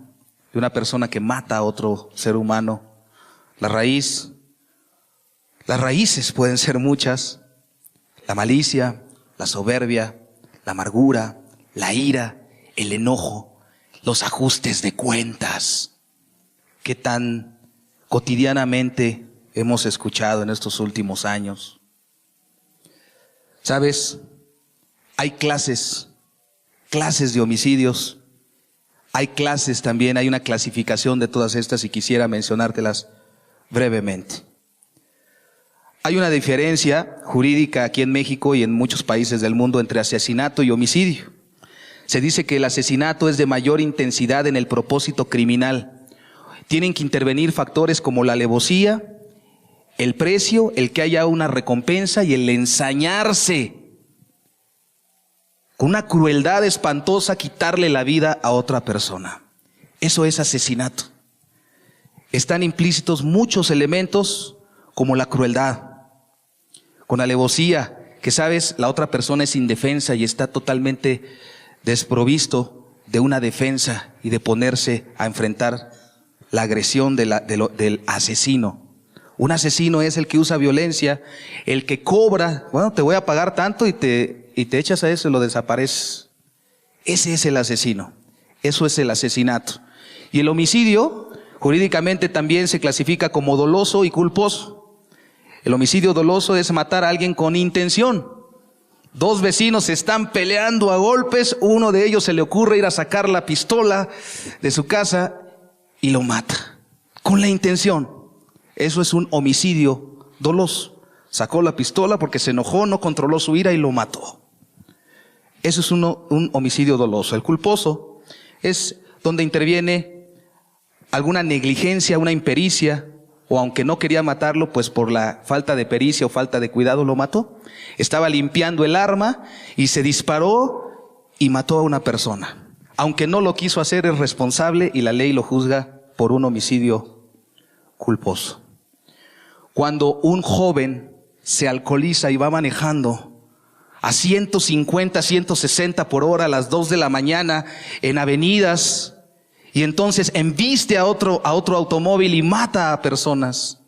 de una persona que mata a otro ser humano? Las raíces pueden ser muchas: la malicia, la soberbia, la amargura, la ira, el enojo, los ajustes de cuentas que tan cotidianamente hemos escuchado en estos últimos años. ¿Sabes? Hay clases de homicidios. Hay clases también, hay una clasificación de todas estas y quisiera mencionártelas brevemente. Hay una diferencia jurídica aquí en México y en muchos países del mundo entre asesinato y homicidio. Se dice que el asesinato es de mayor intensidad en el propósito criminal. Tienen que intervenir factores como la alevosía, el precio, el que haya una recompensa y el ensañarse con una crueldad espantosa, quitarle la vida a otra persona. Eso es asesinato. Están implícitos muchos elementos como la crueldad, con alevosía, que sabes, la otra persona es indefensa y está totalmente desprovisto de una defensa y de ponerse a enfrentar la agresión del asesino. Un asesino es el que usa violencia, el que cobra, bueno, te voy a pagar tanto y te echas a eso y lo desapareces. Ese es el asesino. Eso es el asesinato. Y el homicidio, jurídicamente también se clasifica como doloso y culposo. El homicidio doloso es matar a alguien con intención. 2 vecinos se están peleando a golpes, uno de ellos se le ocurre ir a sacar la pistola de su casa y lo mata, con la intención. Eso es un homicidio doloso. Sacó la pistola porque se enojó, no controló su ira y lo mató. Eso es un homicidio doloso. El culposo es donde interviene alguna negligencia, una impericia, o aunque no quería matarlo, pues por la falta de pericia o falta de cuidado lo mató. Estaba limpiando el arma y se disparó y mató a una persona. Aunque no lo quiso hacer, es responsable y la ley lo juzga por un homicidio culposo. Cuando un joven se alcoholiza y va manejando a 150, 160 por hora a las 2 de la mañana en avenidas, y entonces embiste a otro automóvil y mata a personas.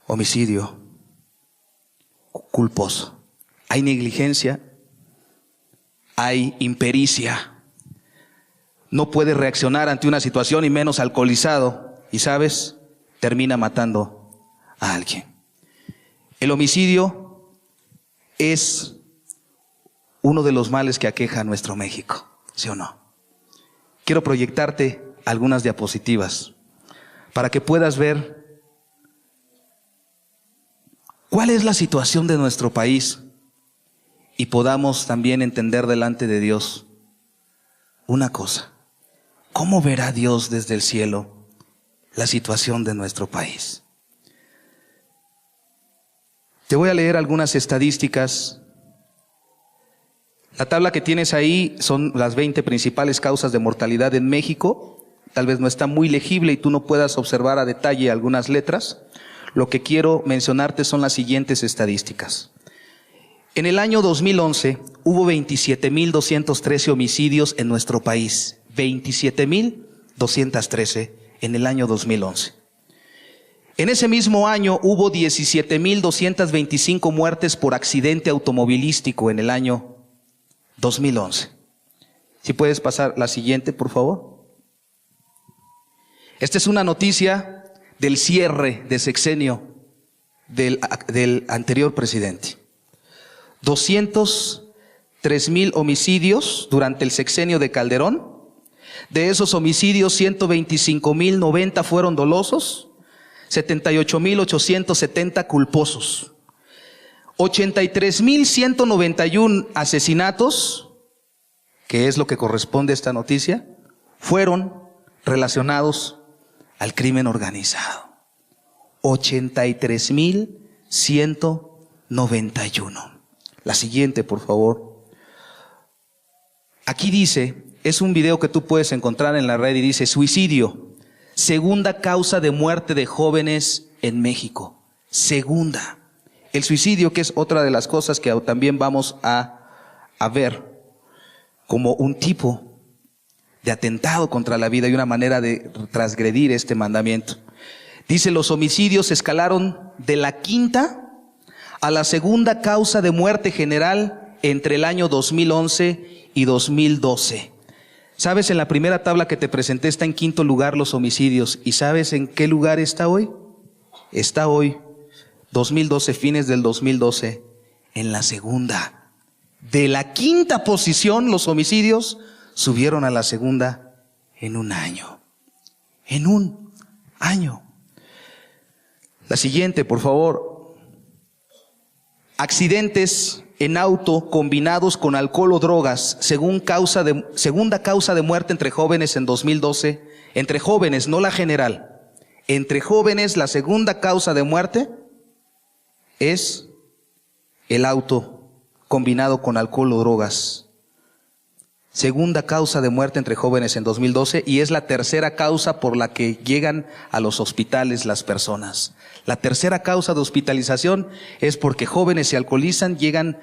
Homicidio culposo. Hay negligencia, hay impericia. No puede reaccionar ante una situación y menos alcoholizado. Y sabes, termina matando a alguien. El homicidio es uno de los males que aqueja a nuestro México, ¿sí o no? Quiero proyectarte algunas diapositivas para que puedas ver cuál es la situación de nuestro país y podamos también entender delante de Dios una cosa. ¿Cómo verá Dios desde el cielo la situación de nuestro país? Te voy a leer algunas estadísticas. La tabla que tienes ahí son las 20 principales causas de mortalidad en México. Tal vez no está muy legible y tú no puedas observar a detalle algunas letras. Lo que quiero mencionarte son las siguientes estadísticas. En el año 2011 hubo 27,213 homicidios en nuestro país. 27,213 en el año 2011. En ese mismo año hubo 17,225 muertes por accidente automovilístico en el año 2011. Si puedes pasar la siguiente, por favor. Esta es una noticia del cierre de sexenio del anterior presidente. 203,000 homicidios durante el sexenio de Calderón. De esos homicidios, 125,090 fueron dolosos, 78,870 culposos. 83,191 asesinatos, que es lo que corresponde a esta noticia, fueron relacionados al crimen organizado. 83,191. La siguiente, por favor. Aquí dice, es un video que tú puedes encontrar en la red y dice: suicidio, segunda causa de muerte de jóvenes en México. Segunda. El suicidio, que es otra de las cosas que también vamos a ver como un tipo de atentado contra la vida y una manera de transgredir este mandamiento. Dice, los homicidios escalaron de la quinta a la segunda causa de muerte general entre el año 2011 y 2012. ¿Sabes? En la primera tabla que te presenté está en quinto lugar los homicidios. ¿Y sabes en qué lugar está hoy? Está hoy, 2012, fines del 2012, en la segunda. De la quinta posición los homicidios subieron a la segunda en un año. En un año. La siguiente, por favor. Accidentes en auto combinados con alcohol o drogas, segunda causa de muerte entre jóvenes en 2012. Entre jóvenes, no la general. Entre jóvenes, la segunda causa de muerte es el auto combinado con alcohol o drogas. Segunda causa de muerte entre jóvenes en 2012 y es la tercera causa por la que llegan a los hospitales las personas. La tercera causa de hospitalización es porque jóvenes se alcoholizan, llegan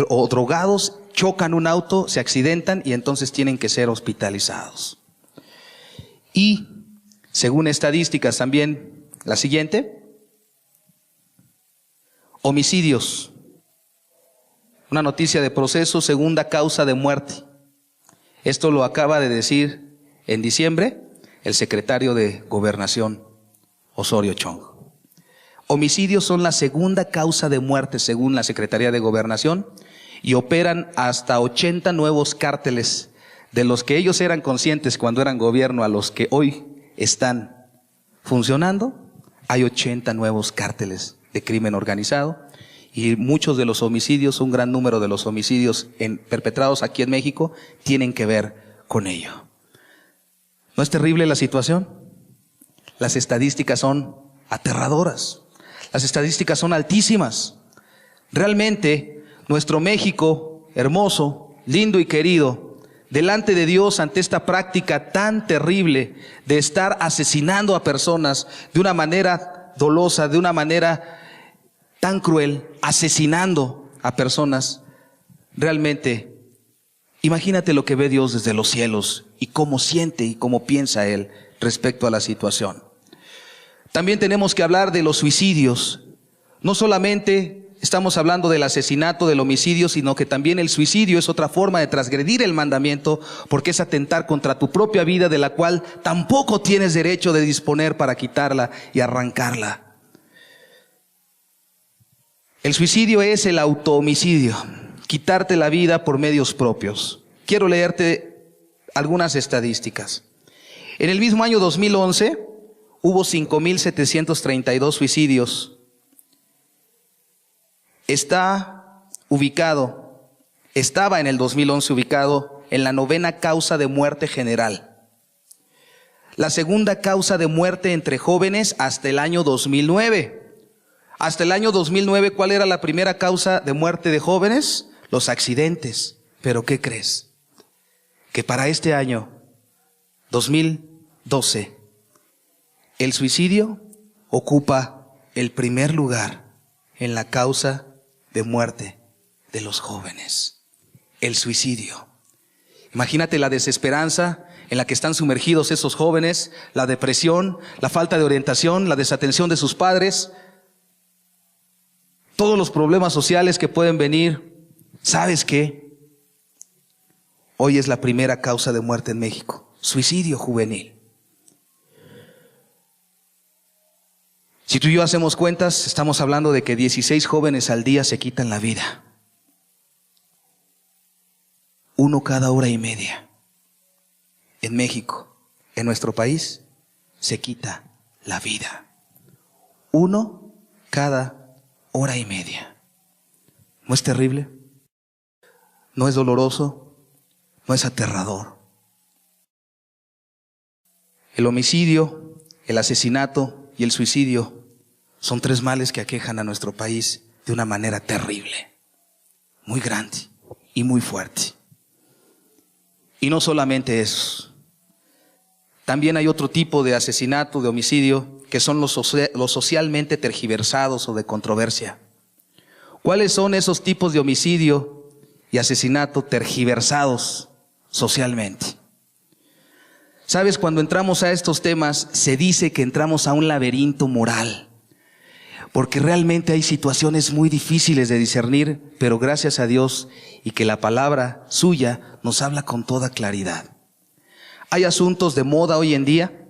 o drogados, chocan un auto, se accidentan y entonces tienen que ser hospitalizados. Y según estadísticas también, la siguiente, homicidios. Una noticia de Proceso, segunda causa de muerte. Esto lo acaba de decir en diciembre el secretario de Gobernación, Osorio Chong. Homicidios son la segunda causa de muerte según la Secretaría de Gobernación y operan hasta 80 nuevos cárteles de los que ellos eran conscientes cuando eran gobierno a los que hoy están funcionando. Hay 80 nuevos cárteles de crimen organizado y muchos de los homicidios, un gran número de los homicidios perpetrados aquí en México tienen que ver con ello. ¿No es terrible la situación? Las estadísticas son aterradoras. Las estadísticas son altísimas. Realmente, nuestro México, hermoso, lindo y querido, delante de Dios, ante esta práctica tan terrible de estar asesinando a personas de una manera dolosa, de una manera tan cruel, asesinando a personas, realmente, imagínate lo que ve Dios desde los cielos y cómo siente y cómo piensa Él respecto a la situación. También tenemos que hablar de los suicidios. No solamente estamos hablando del asesinato, del homicidio, sino que también el suicidio es otra forma de transgredir el mandamiento, porque es atentar contra tu propia vida, de la cual tampoco tienes derecho de disponer para quitarla y arrancarla. El suicidio es el autohomicidio, quitarte la vida por medios propios. Quiero leerte algunas estadísticas. En el mismo año 2011 hubo 5,732 suicidios. Estaba en el 2011 ubicado en la 9ª causa de muerte general. La segunda causa de muerte entre jóvenes hasta el año 2009. Hasta el año 2009, ¿cuál era la primera causa de muerte de jóvenes? Los accidentes. Pero ¿qué crees? Que para este año, 2012, el suicidio ocupa el primer lugar en la causa de muerte de los jóvenes. El suicidio. Imagínate la desesperanza en la que están sumergidos esos jóvenes, la depresión, la falta de orientación, la desatención de sus padres, todos los problemas sociales que pueden venir. ¿Sabes qué? Hoy es la primera causa de muerte en México, suicidio juvenil. Si tú y yo hacemos cuentas, estamos hablando de que 16 jóvenes al día se quitan la vida. 1 cada hora y media. En México, en nuestro país, se quita la vida. 1 cada hora y media. ¿No es terrible? ¿No es doloroso? ¿No es aterrador? El homicidio, el asesinato y el suicidio son 3 males que aquejan a nuestro país de una manera terrible, muy grande y muy fuerte. Y no solamente eso, también hay otro tipo de asesinato, de homicidio, que son los socialmente tergiversados o de controversia. ¿Cuáles son esos tipos de homicidio y asesinato tergiversados socialmente? Sabes, cuando entramos a estos temas, se dice que entramos a un laberinto moral, porque realmente hay situaciones muy difíciles de discernir, pero gracias a Dios y que la palabra suya nos habla con toda claridad. Hay asuntos de moda hoy en día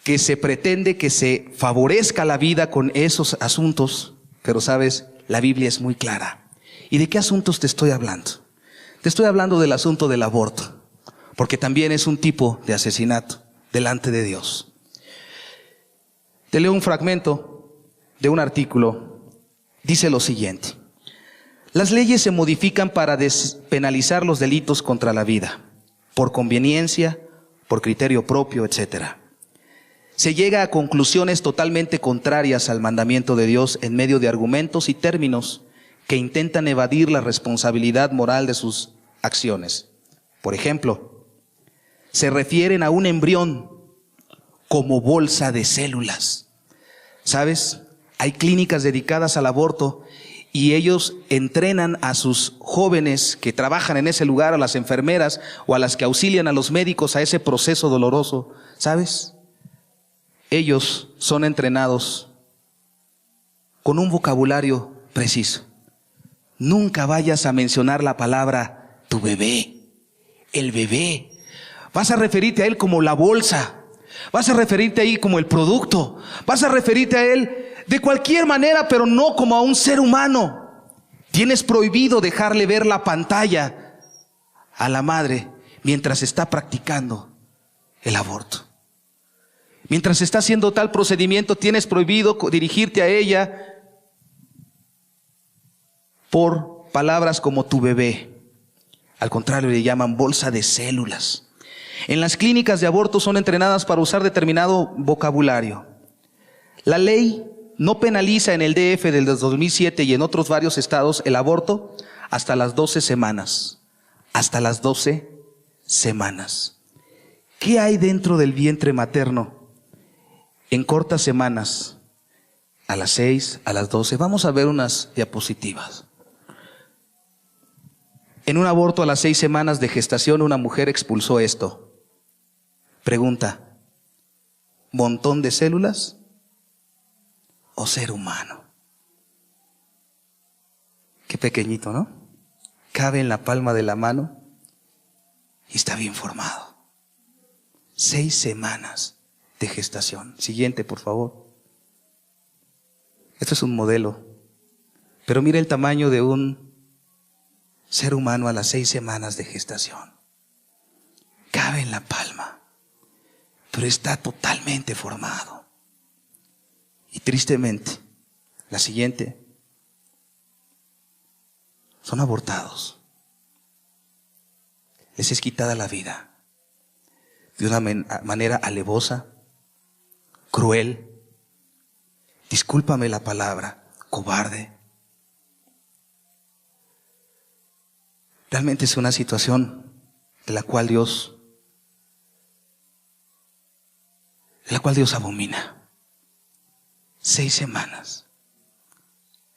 que se pretende que se favorezca la vida con esos asuntos, pero sabes, la Biblia es muy clara. ¿Y de qué asuntos te estoy hablando? Te estoy hablando del asunto del aborto, porque también es un tipo de asesinato delante de Dios. Te leo un fragmento de un artículo. Dice lo siguiente: las leyes se modifican para despenalizar los delitos contra la vida, por conveniencia, por criterio propio, etc. Se llega a conclusiones totalmente contrarias al mandamiento de Dios en medio de argumentos y términos que intentan evadir la responsabilidad moral de sus acciones. Por ejemplo, se refieren a un embrión como bolsa de células. ¿Sabes? Hay clínicas dedicadas al aborto y ellos entrenan a sus jóvenes que trabajan en ese lugar, a las enfermeras o a las que auxilian a los médicos a ese proceso doloroso. ¿Sabes? Ellos son entrenados con un vocabulario preciso. Nunca vayas a mencionar la palabra tu bebé, el bebé. Vas a referirte a él como la bolsa. Vas a referirte ahí como el producto. Vas a referirte a él de cualquier manera, pero no como a un ser humano. Tienes prohibido dejarle ver la pantalla a la madre mientras está practicando el aborto. Mientras está haciendo tal procedimiento, tienes prohibido dirigirte a ella por palabras como tu bebé. Al contrario, le llaman bolsa de células. En las clínicas de aborto son entrenadas para usar determinado vocabulario. La ley no penaliza en el DF del 2007 y en otros varios estados el aborto hasta las 12 semanas. Hasta las 12 semanas. ¿Qué hay dentro del vientre materno en cortas semanas? A las 6, a las 12. Vamos a ver unas diapositivas. En un aborto a las 6 semanas de gestación, una mujer expulsó esto. Pregunta, ¿montón de células o ser humano? Qué pequeñito, ¿no? Cabe en la palma de la mano y está bien formado. 6 semanas de gestación. Siguiente, por favor. Esto es un modelo, pero mira el tamaño de un ser humano a las 6 semanas de gestación. Cabe en la palma, pero está totalmente formado. Y tristemente, la siguiente, son abortados. Les es quitada la vida de una manera alevosa, cruel, discúlpame la palabra, cobarde. Realmente es una situación de la cual Dios abomina. 6 semanas.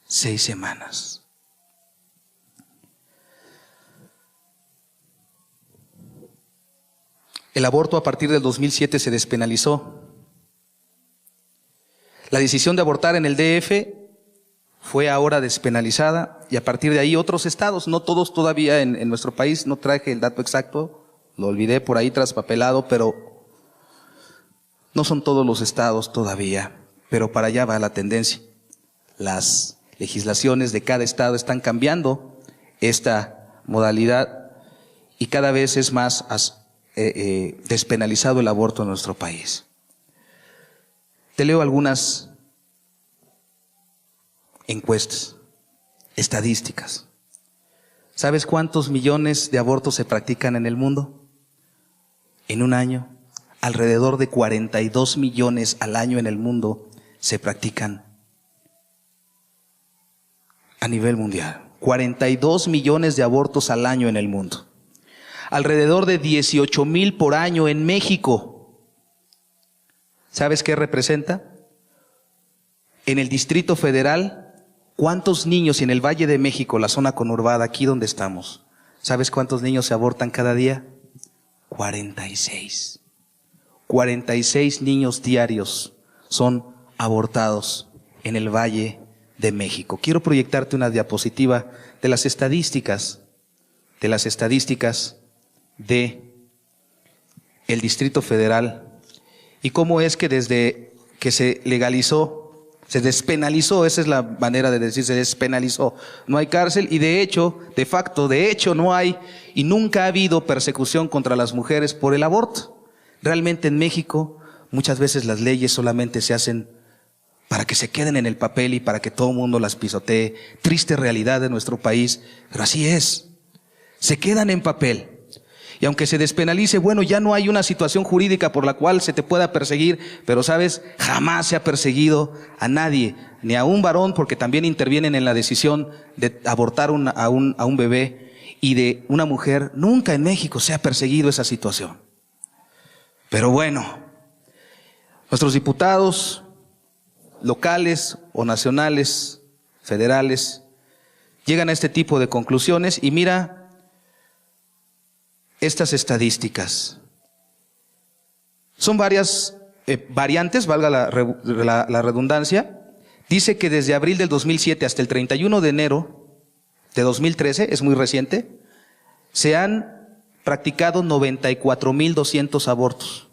6 semanas. El aborto a partir del 2007 se despenalizó. La decisión de abortar en el DF fue ahora despenalizada y a partir de ahí otros estados, no todos todavía en nuestro país, no traje el dato exacto, lo olvidé por ahí traspapelado, pero no son todos los estados todavía, pero para allá va la tendencia. Las legislaciones de cada estado están cambiando esta modalidad y cada vez es más despenalizado el aborto en nuestro país. Te leo algunas encuestas, estadísticas. ¿Sabes cuántos millones de abortos se practican en el mundo? En un año, alrededor de 42 millones al año en el mundo se practican a nivel mundial. 42 millones de abortos al año en el mundo. Alrededor de 18,000 por año en México. ¿Sabes qué representa? En el Distrito Federal, ¿cuántos niños? Y en el Valle de México, la zona conurbada, aquí donde estamos, ¿sabes cuántos niños se abortan cada día? 46. 46 niños diarios son abortados en el Valle de México. Quiero proyectarte una diapositiva de las estadísticas de el Distrito Federal y cómo es que desde que se legalizó, se despenalizó, esa es la manera de decir, se despenalizó, no hay cárcel y de hecho, de facto, no hay y nunca ha habido persecución contra las mujeres por el aborto. Realmente en México muchas veces las leyes solamente se hacen para que se queden en el papel y para que todo el mundo las pisotee. Triste realidad de nuestro país, pero así es. Se quedan en papel. Y aunque se despenalice, bueno, ya no hay una situación jurídica por la cual se te pueda perseguir, pero sabes, jamás se ha perseguido a nadie, ni a un varón, porque también intervienen en la decisión de abortar a un bebé, y de una mujer, nunca en México se ha perseguido esa situación. Pero bueno, nuestros diputados locales o nacionales, federales, llegan a este tipo de conclusiones y mira estas estadísticas. Son varias variantes, valga la redundancia. Dice que desde abril del 2007 hasta el 31 de enero de 2013, es muy reciente, se han practicado 94,200 abortos.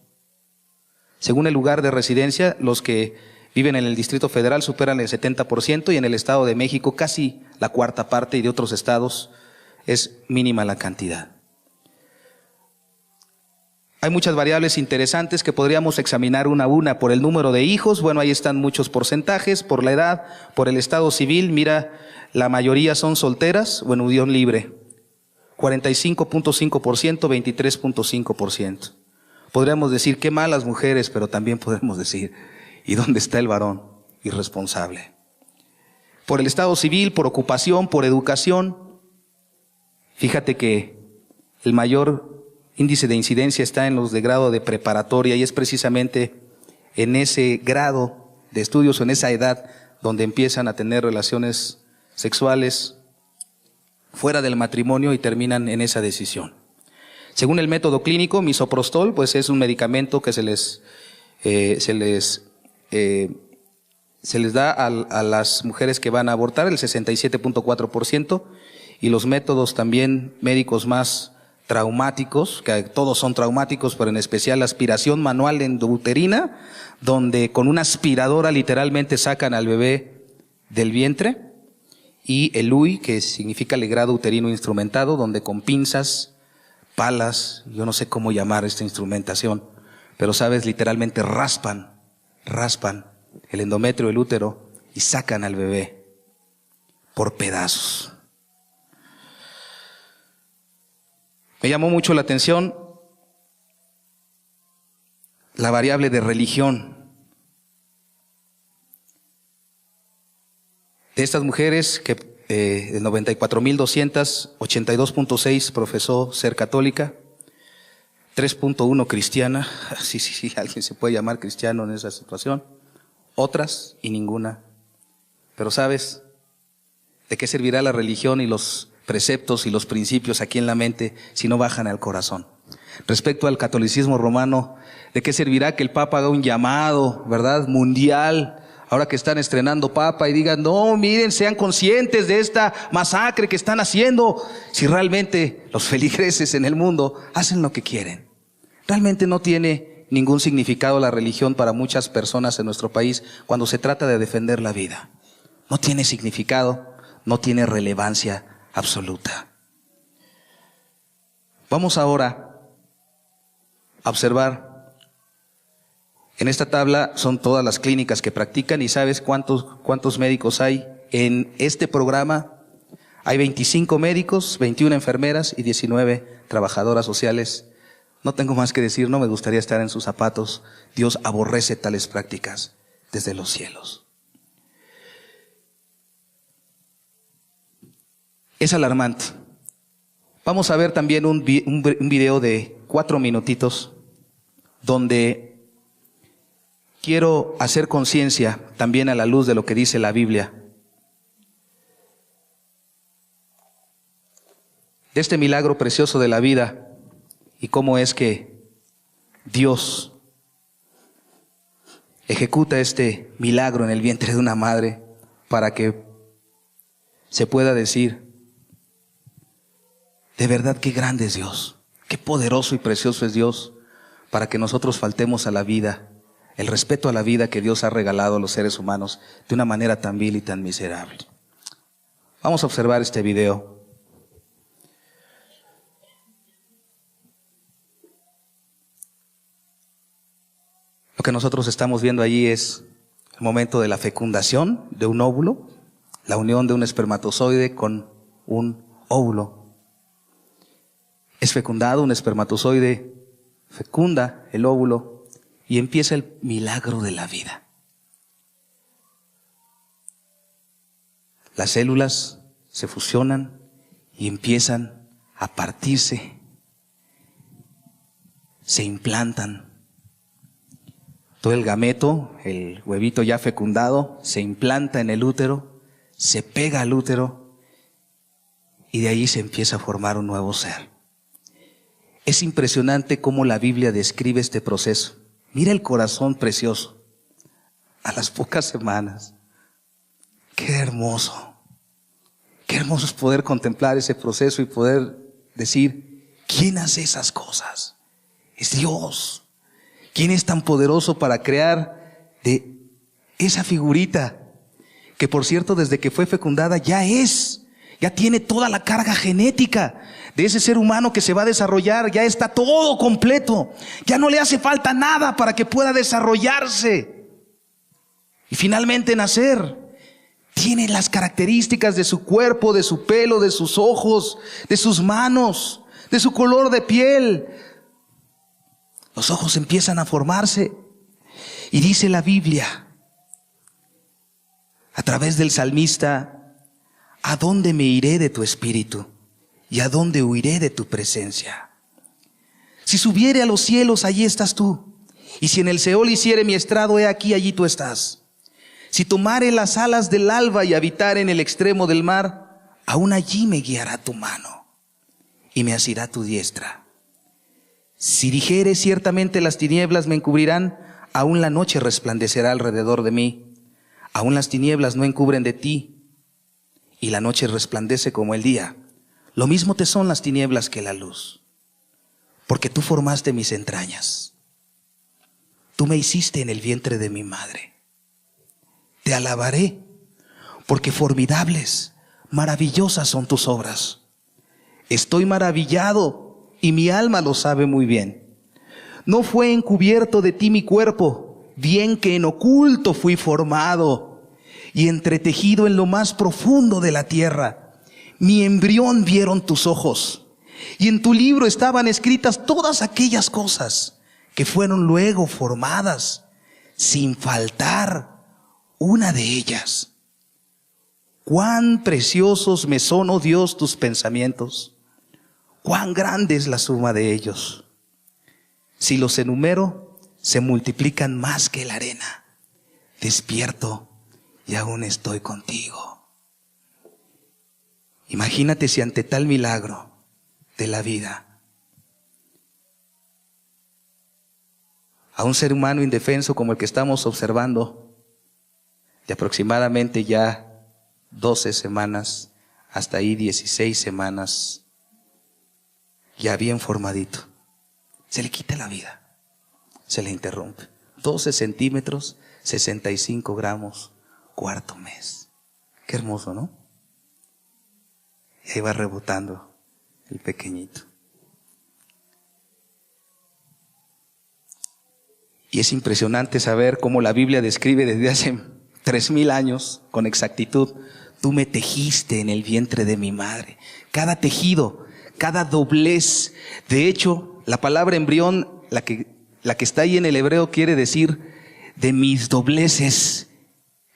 Según el lugar de residencia, los que viven en el Distrito Federal superan el 70% y en el Estado de México casi la cuarta parte y de otros estados es mínima la cantidad. Hay muchas variables interesantes que podríamos examinar una a una. Por el número de hijos, bueno, ahí están muchos porcentajes, por la edad, por el estado civil, mira, la mayoría son solteras o en unión libre. 45.5%, 23.5%. Podríamos decir, qué malas mujeres, pero también podemos decir, ¿y dónde está el varón irresponsable? Por el estado civil, por ocupación, por educación. Fíjate que el mayor índice de incidencia está en los de grado de preparatoria y es precisamente en ese grado de estudios o en esa edad donde empiezan a tener relaciones sexuales fuera del matrimonio y terminan en esa decisión. Según el método clínico, misoprostol, pues es un medicamento que se les da a las mujeres que van a abortar, el 67.4%, y los métodos también médicos más traumáticos, que todos son traumáticos, pero en especial la aspiración manual endouterina, donde con una aspiradora literalmente sacan al bebé del vientre, y el UI, que significa legrado uterino instrumentado, donde con pinzas, palas, yo no sé cómo llamar esta instrumentación, pero sabes, literalmente raspan el endometrio, el útero, y sacan al bebé por pedazos. Me llamó mucho la atención la variable de religión. De estas mujeres, que de 94.200, 82.6 profesó ser católica, 3.1 cristiana, sí, alguien se puede llamar cristiano en esa situación, otras y ninguna. Pero ¿sabes de qué servirá la religión y los preceptos y los principios aquí en la mente si no bajan al corazón? Respecto al catolicismo romano, ¿de qué servirá que el Papa haga un llamado, verdad, mundial, ahora que están estrenando Papa, y digan, no, miren, sean conscientes de esta masacre que están haciendo, si realmente los feligreses en el mundo hacen lo que quieren? Realmente no tiene ningún significado la religión para muchas personas en nuestro país cuando se trata de defender la vida. No tiene significado, no tiene relevancia absoluta. Vamos ahora a observar. En esta tabla son todas las clínicas que practican, y ¿sabes cuántos médicos hay en este programa? Hay 25 médicos, 21 enfermeras y 19 trabajadoras sociales. No tengo más que decir, no me gustaría estar en sus zapatos. Dios aborrece tales prácticas desde los cielos. Es alarmante. Vamos a ver también un video de 4 minutitos donde quiero hacer conciencia también a la luz de lo que dice la Biblia, de este milagro precioso de la vida y cómo es que Dios ejecuta este milagro en el vientre de una madre para que se pueda decir, de verdad qué grande es Dios, qué poderoso y precioso es Dios, para que nosotros faltemos a la vida, el respeto a la vida que Dios ha regalado a los seres humanos de una manera tan vil y tan miserable. Vamos a observar este video. Lo que nosotros estamos viendo allí es el momento de la fecundación de un óvulo, la unión de un espermatozoide con un óvulo. Es fecundado, un espermatozoide fecunda el óvulo y empieza el milagro de la vida. Las células se fusionan y empiezan a partirse, se implantan. Todo el gameto, el huevito ya fecundado, se implanta en el útero, se pega al útero y de ahí se empieza a formar un nuevo ser. Es impresionante cómo la Biblia describe este proceso. Mira el corazón precioso. A las pocas semanas. Qué hermoso. Qué hermoso es poder contemplar ese proceso y poder decir, ¿quién hace esas cosas? Es Dios. ¿Quién es tan poderoso para crear de esa figurita? Que por cierto, desde que fue fecundada ya tiene toda la carga genética de ese ser humano que se va a desarrollar, ya está todo completo, ya no le hace falta nada para que pueda desarrollarse y finalmente nacer. Tiene las características de su cuerpo, de su pelo, de sus ojos, de sus manos, de su color de piel. Los ojos empiezan a formarse. Y dice la Biblia, a través del salmista: ¿a dónde me iré de tu espíritu? ¿Y a dónde huiré de tu presencia? Si subiere a los cielos, allí estás tú. Y si en el Seol hiciere mi estrado, he aquí, allí tú estás. Si tomare las alas del alba y habitare en el extremo del mar, aún allí me guiará tu mano y me asirá tu diestra. Si dijere, ciertamente las tinieblas me encubrirán, aún la noche resplandecerá alrededor de mí. Aún las tinieblas no encubren de ti, y la noche resplandece como el día. Lo mismo te son las tinieblas que la luz, porque tú formaste mis entrañas. Tú me hiciste en el vientre de mi madre. Te alabaré, porque formidables, maravillosas son tus obras. Estoy maravillado, y mi alma lo sabe muy bien. No fue encubierto de ti mi cuerpo, bien que en oculto fui formado y entretejido en lo más profundo de la tierra. Mi embrión vieron tus ojos, y en tu libro estaban escritas todas aquellas cosas que fueron luego formadas, sin faltar una de ellas. Cuán preciosos me son, oh Dios, tus pensamientos. Cuán grande es la suma de ellos. Si los enumero, se multiplican más que la arena. Despierto y aún estoy contigo. Imagínate si ante tal milagro de la vida, a un ser humano indefenso como el que estamos observando, de aproximadamente ya 12 semanas, hasta ahí 16 semanas, ya bien formadito, se le quita la vida, se le interrumpe. 12 centímetros, 65 gramos, cuarto mes. Qué hermoso, ¿no? Y ahí va rebotando el pequeñito. Y es impresionante saber cómo la Biblia describe desde hace 3000 años con exactitud: tú me tejiste en el vientre de mi madre. Cada tejido, cada doblez. De hecho, la palabra embrión, la que está ahí en el hebreo, quiere decir de mis dobleces.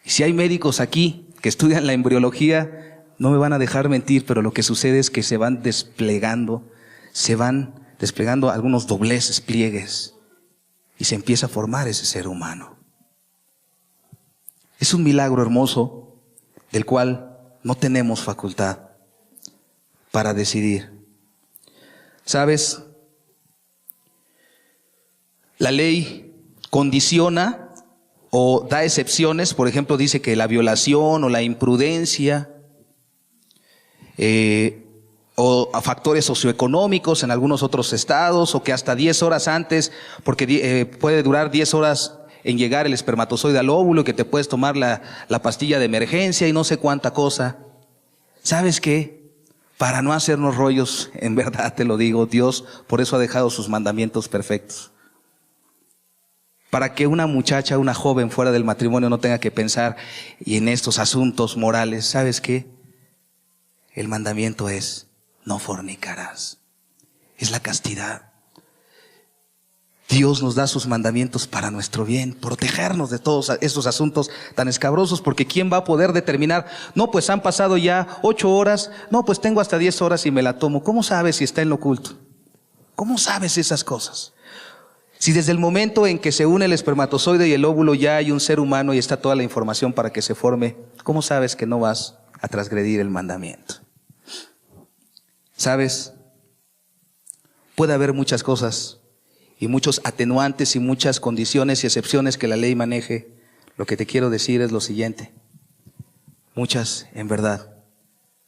Y si hay médicos aquí que estudian la embriología, no me van a dejar mentir, pero lo que sucede es que se van desplegando algunos dobleces, pliegues, y se empieza a formar ese ser humano. Es un milagro hermoso del cual no tenemos facultad para decidir. ¿Sabes? La ley condiciona o da excepciones. Por ejemplo, dice que la violación o la imprudencia o a factores socioeconómicos en algunos otros estados, o que hasta 10 horas antes, porque puede durar 10 horas en llegar el espermatozoide al óvulo, que te puedes tomar la pastilla de emergencia y no sé cuánta cosa. ¿Sabes qué? Para no hacernos rollos, en verdad te lo digo, Dios por eso ha dejado sus mandamientos perfectos. Para que una muchacha, una joven fuera del matrimonio no tenga que pensar y en estos asuntos morales. ¿Sabes qué? El mandamiento es: no fornicarás. Es la castidad. Dios nos da sus mandamientos para nuestro bien, protegernos de todos estos asuntos tan escabrosos, porque ¿quién va a poder determinar? No, pues han pasado ya 8 horas, no, pues tengo hasta 10 horas y me la tomo. ¿Cómo sabes si está en lo oculto? ¿Cómo sabes esas cosas? Si desde el momento en que se une el espermatozoide y el óvulo ya hay un ser humano y está toda la información para que se forme, ¿cómo sabes que no vas a transgredir el mandamiento? ¿Sabes? Puede haber muchas cosas y muchos atenuantes y muchas condiciones y excepciones que la ley maneje. Lo que te quiero decir es lo siguiente: muchas, en verdad,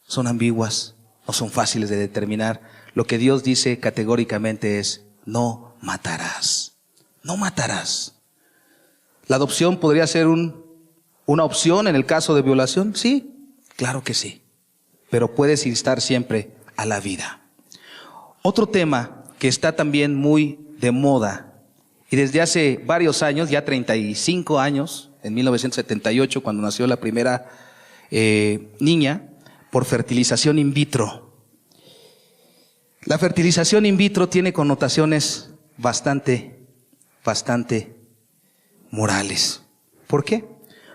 son ambiguas, no son fáciles de determinar. Lo que Dios dice categóricamente es: no matarás. No matarás. ¿La adopción podría ser una opción en el caso de violación? Sí, claro que sí. Pero puedes instar siempre a la vida. Otro tema que está también muy de moda, y desde hace varios años, ya 35 años, en 1978, cuando nació la primera niña por fertilización in vitro. La fertilización in vitro tiene connotaciones bastante morales. ¿Por qué?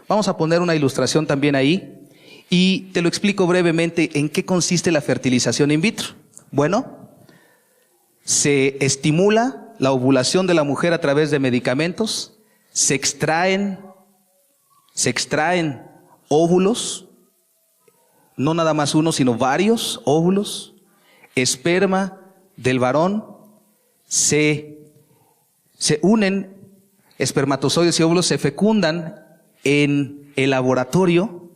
Vamos a poner una ilustración también ahí y te lo explico brevemente en qué consiste la fertilización in vitro. Bueno, se estimula la ovulación de la mujer a través de medicamentos, se extraen óvulos, no nada más uno, sino varios óvulos, esperma del varón, se unen espermatozoides y óvulos, se fecundan en el laboratorio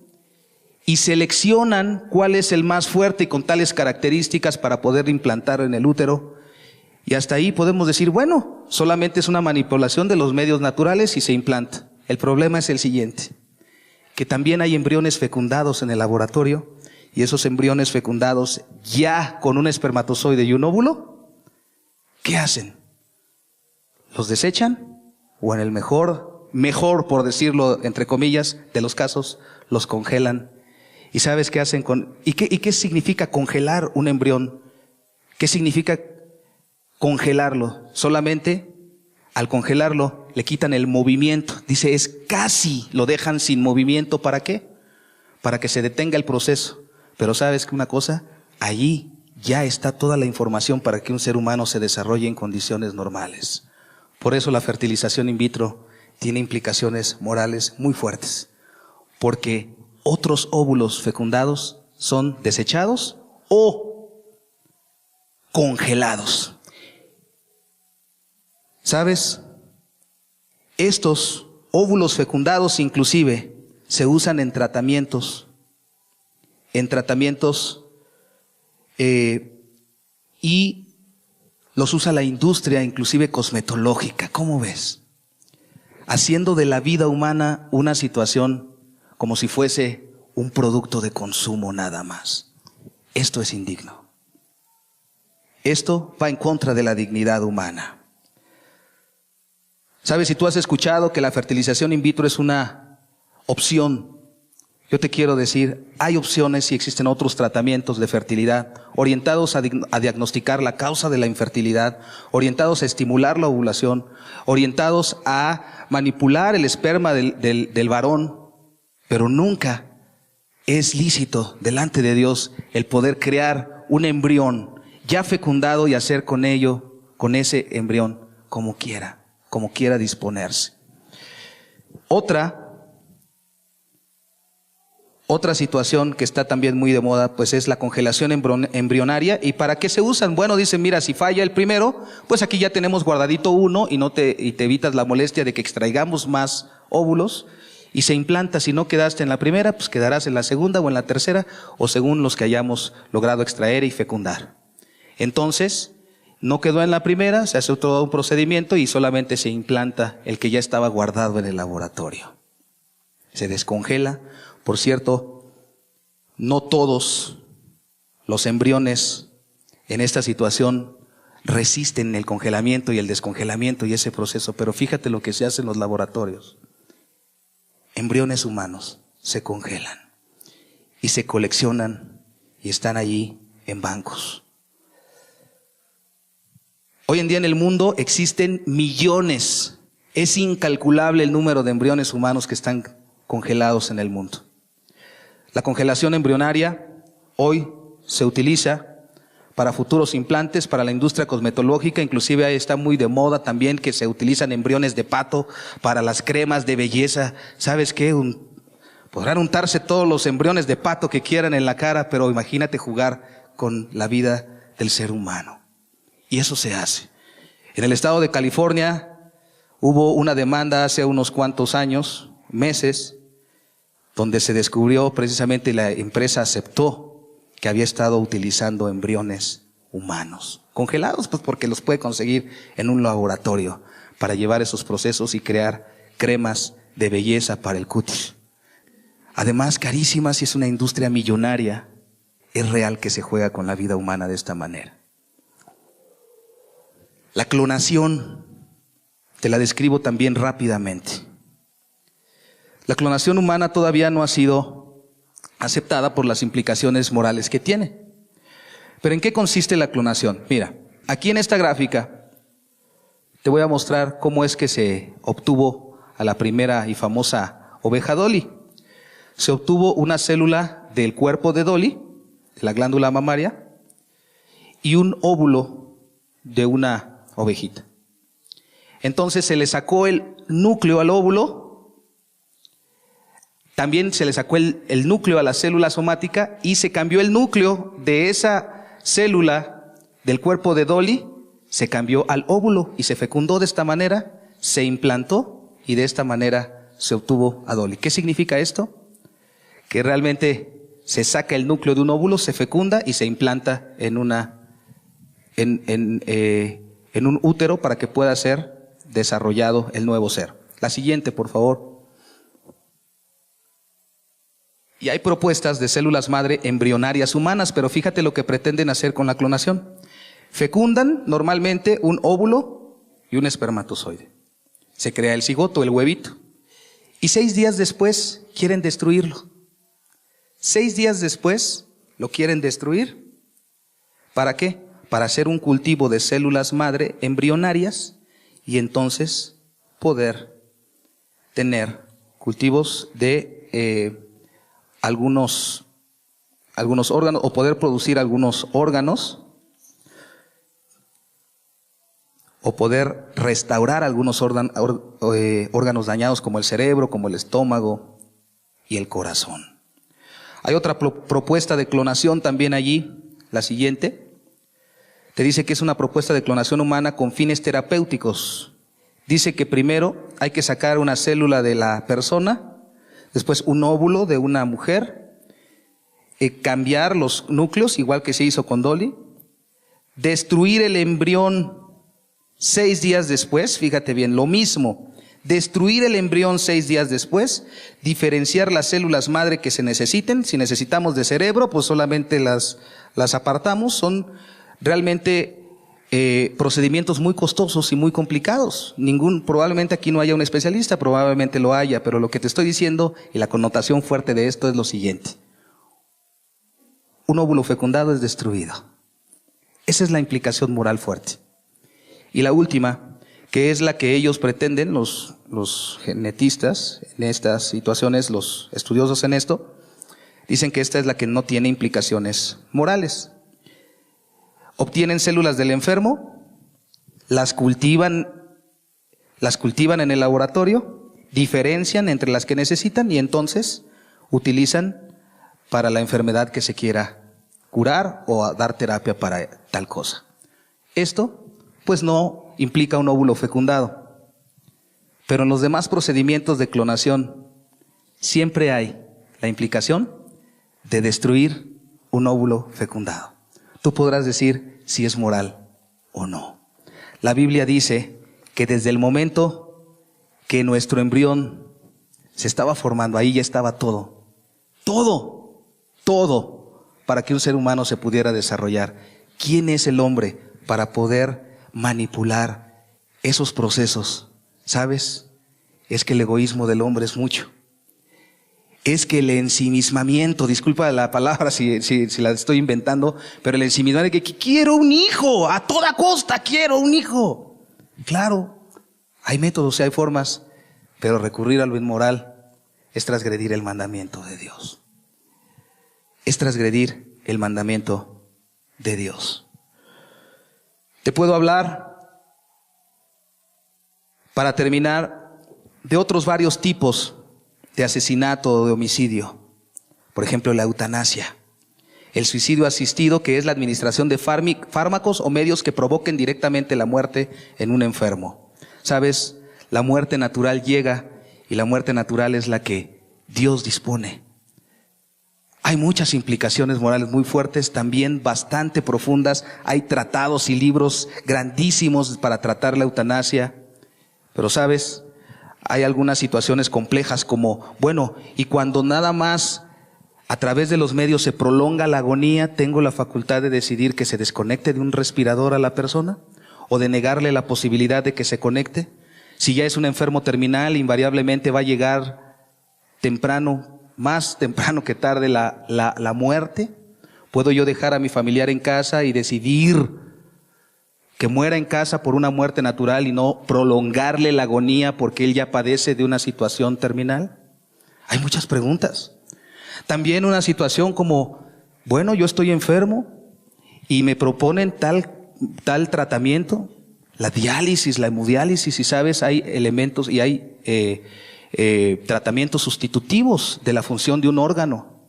y seleccionan cuál es el más fuerte y con tales características para poder implantar en el útero. Y hasta ahí podemos decir, bueno, solamente es una manipulación de los medios naturales y se implanta. El problema es el siguiente, que también hay embriones fecundados en el laboratorio y esos embriones fecundados ya con un espermatozoide y un óvulo, ¿qué hacen? ¿Los desechan? O en el mejor por decirlo entre comillas de los casos, los congelan. ¿Y sabes qué hacen y qué significa congelar un embrión? ¿Qué significa congelarlo? Solamente al congelarlo le quitan el movimiento. Dice, es casi lo dejan sin movimiento. ¿Para qué? Para que se detenga el proceso. Pero ¿sabes qué una cosa? Allí ya está toda la información para que un ser humano se desarrolle en condiciones normales. Por eso la fertilización in vitro tiene implicaciones morales muy fuertes. Porque otros óvulos fecundados son desechados o congelados. ¿Sabes? Estos óvulos fecundados inclusive se usan en tratamientos y los usa la industria inclusive cosmetológica. ¿Cómo ves? Haciendo de la vida humana una situación como si fuese un producto de consumo nada más. Esto es indigno. Esto va en contra de la dignidad humana. ¿Sabes? Si tú has escuchado que la fertilización in vitro es una opción, yo te quiero decir, hay opciones y existen otros tratamientos de fertilidad orientados a diagnosticar la causa de la infertilidad, orientados a estimular la ovulación, orientados a manipular el esperma del varón, pero nunca es lícito delante de Dios el poder crear un embrión ya fecundado y hacer con ese embrión como quiera disponerse. Otra situación que está también muy de moda, pues es la congelación embrionaria. ¿Y para qué se usan? Bueno, dicen, mira, si falla el primero, pues aquí ya tenemos guardadito uno y te evitas la molestia de que extraigamos más óvulos y se implanta. Si no quedaste en la primera, pues quedarás en la segunda o en la tercera, o según los que hayamos logrado extraer y fecundar. Entonces, no quedó en la primera, se hace todo un procedimiento y solamente se implanta el que ya estaba guardado en el laboratorio. Se descongela. Por cierto, no todos los embriones en esta situación resisten el congelamiento y el descongelamiento y ese proceso, pero fíjate lo que se hace en los laboratorios. Embriones humanos se congelan y se coleccionan y están allí en bancos. Hoy en día en el mundo existen millones, es incalculable el número de embriones humanos que están congelados en el mundo. La congelación embrionaria hoy se utiliza para futuros implantes, para la industria cosmetológica, inclusive está muy de moda también que se utilizan embriones de pato para las cremas de belleza. ¿Sabes qué? Podrán untarse todos los embriones de pato que quieran en la cara, pero imagínate jugar con la vida del ser humano. Y eso se hace. En el estado de California hubo una demanda hace unos cuantos años, meses, donde se descubrió precisamente, la empresa aceptó que había estado utilizando embriones humanos, congelados, pues porque los puede conseguir en un laboratorio para llevar esos procesos y crear cremas de belleza para el cutis. Además, carísimas, y es una industria millonaria. Es real que se juega con la vida humana de esta manera. La clonación, te la describo también rápidamente. La clonación humana todavía no ha sido aceptada por las implicaciones morales que tiene. Pero ¿en qué consiste la clonación? Mira, aquí en esta gráfica te voy a mostrar cómo es que se obtuvo a la primera y famosa oveja Dolly. Se obtuvo una célula del cuerpo de Dolly, de la glándula mamaria, y un óvulo de una ovejita. Entonces se le sacó el núcleo al óvulo, también se le sacó el núcleo a la célula somática y se cambió el núcleo de esa célula del cuerpo de Dolly, se cambió al óvulo y se fecundó de esta manera, se implantó y de esta manera se obtuvo a Dolly. ¿Qué significa esto? Que realmente se saca el núcleo de un óvulo, se fecunda y se implanta en un útero para que pueda ser desarrollado el nuevo ser. La siguiente, por favor. Y hay propuestas de células madre embrionarias humanas, pero fíjate lo que pretenden hacer con la clonación. Fecundan normalmente un óvulo y un espermatozoide. Se crea el cigoto, el huevito. Y 6 días después quieren destruirlo. 6 días después lo quieren destruir. ¿Para qué? Para hacer un cultivo de células madre embrionarias y entonces poder tener cultivos de algunos órganos o poder producir algunos órganos o poder restaurar algunos órganos dañados como el cerebro, como el estómago y el corazón. Hay otra propuesta de clonación también allí, la siguiente. Te dice que es una propuesta de clonación humana con fines terapéuticos. Dice que primero hay que sacar una célula de la persona, después un óvulo de una mujer, cambiar los núcleos, igual que se hizo con Dolly, destruir el embrión 6 días después, fíjate bien, lo mismo. Destruir el embrión 6 días después, diferenciar las células madre que se necesiten. Si necesitamos de cerebro, pues solamente las apartamos. Son realmente procedimientos muy costosos y muy complicados. Probablemente aquí no haya un especialista, probablemente lo haya, pero lo que te estoy diciendo y la connotación fuerte de esto es lo siguiente. Un óvulo fecundado es destruido. Esa es la implicación moral fuerte. Y la última, que es la que ellos pretenden, los genetistas en estas situaciones, los estudiosos en esto, dicen que esta es la que no tiene implicaciones morales. Obtienen células del enfermo, las cultivan en el laboratorio, diferencian entre las que necesitan y entonces utilizan para la enfermedad que se quiera curar o dar terapia para tal cosa. Esto pues no implica un óvulo fecundado. Pero en los demás procedimientos de clonación siempre hay la implicación de destruir un óvulo fecundado. Tú podrás decir si es moral o no. La Biblia dice que desde el momento que nuestro embrión se estaba formando, ahí ya estaba todo para que un ser humano se pudiera desarrollar. ¿Quién es el hombre para poder manipular esos procesos? ¿Sabes? Es que el egoísmo del hombre es mucho. Es que el ensimismamiento, disculpa la palabra si la estoy inventando, pero el ensimismamiento de que quiero un hijo, a toda costa quiero un hijo. Claro, hay métodos y hay formas, pero recurrir a lo inmoral es transgredir el mandamiento de Dios. Es transgredir el mandamiento de Dios. Te puedo hablar, para terminar, de otros varios tipos de asesinato o de homicidio. Por ejemplo, la eutanasia. El suicidio asistido, que es la administración de fármacos o medios que provoquen directamente la muerte en un enfermo. ¿Sabes? La muerte natural llega y la muerte natural es la que Dios dispone. Hay muchas implicaciones morales muy fuertes, también bastante profundas. Hay tratados y libros grandísimos para tratar la eutanasia. Pero ¿sabes? Hay algunas situaciones complejas como, y cuando nada más a través de los medios se prolonga la agonía, ¿tengo la facultad de decidir que se desconecte de un respirador a la persona? ¿O de negarle la posibilidad de que se conecte? Si ya es un enfermo terminal, invariablemente va a llegar temprano más temprano que tarde la muerte? ¿Puedo yo dejar a mi familiar en casa y decidir que muera en casa por una muerte natural y no prolongarle la agonía porque él ya padece de una situación terminal? Hay muchas preguntas. También una situación como, bueno, yo estoy enfermo y me proponen tal tratamiento, la diálisis, la hemodiálisis, y sabes, hay elementos y hay tratamientos sustitutivos de la función de un órgano.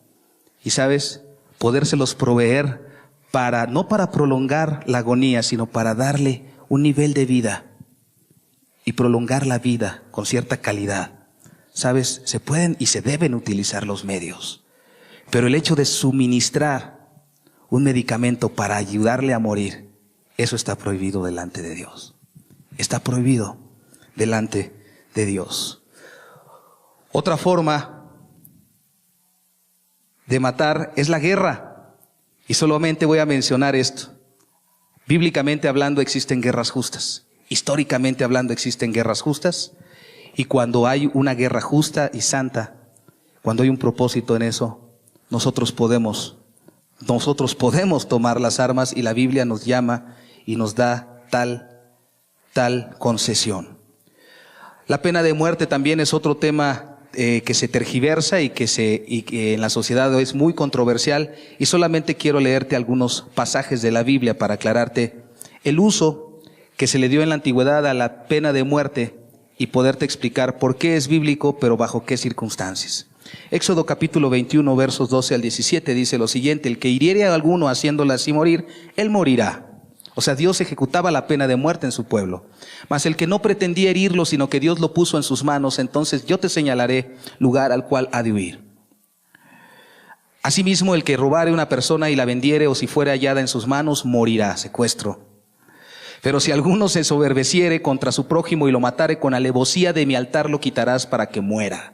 Y sabes, podérselos proveer no para prolongar la agonía, sino para darle un nivel de vida y prolongar la vida con cierta calidad. Sabes, se pueden y se deben utilizar los medios, pero el hecho de suministrar un medicamento para ayudarle a morir, eso está prohibido delante de Dios. Está prohibido delante de Dios. Otra forma de matar es la guerra. Y solamente voy a mencionar esto. Bíblicamente hablando existen guerras justas. Históricamente hablando existen guerras justas. Y cuando hay una guerra justa y santa, cuando hay un propósito en eso, nosotros podemos tomar las armas, y la Biblia nos llama y nos da tal concesión. La pena de muerte también es otro tema que se tergiversa y que en la sociedad es muy controversial, y solamente quiero leerte algunos pasajes de la Biblia para aclararte el uso que se le dio en la antigüedad a la pena de muerte y poderte explicar por qué es bíblico, pero bajo qué circunstancias. Éxodo capítulo 21 versos 12 al 17 dice lo siguiente: el que hiriere a alguno haciéndole así morir, él morirá. O sea, Dios ejecutaba la pena de muerte en su pueblo. Mas el que no pretendía herirlo, sino que Dios lo puso en sus manos, entonces yo te señalaré lugar al cual ha de huir. Asimismo, el que robare una persona y la vendiere, o si fuere hallada en sus manos, morirá, secuestro. Pero si alguno se ensoberbeciere contra su prójimo y lo matare, con alevosía de mi altar lo quitarás para que muera.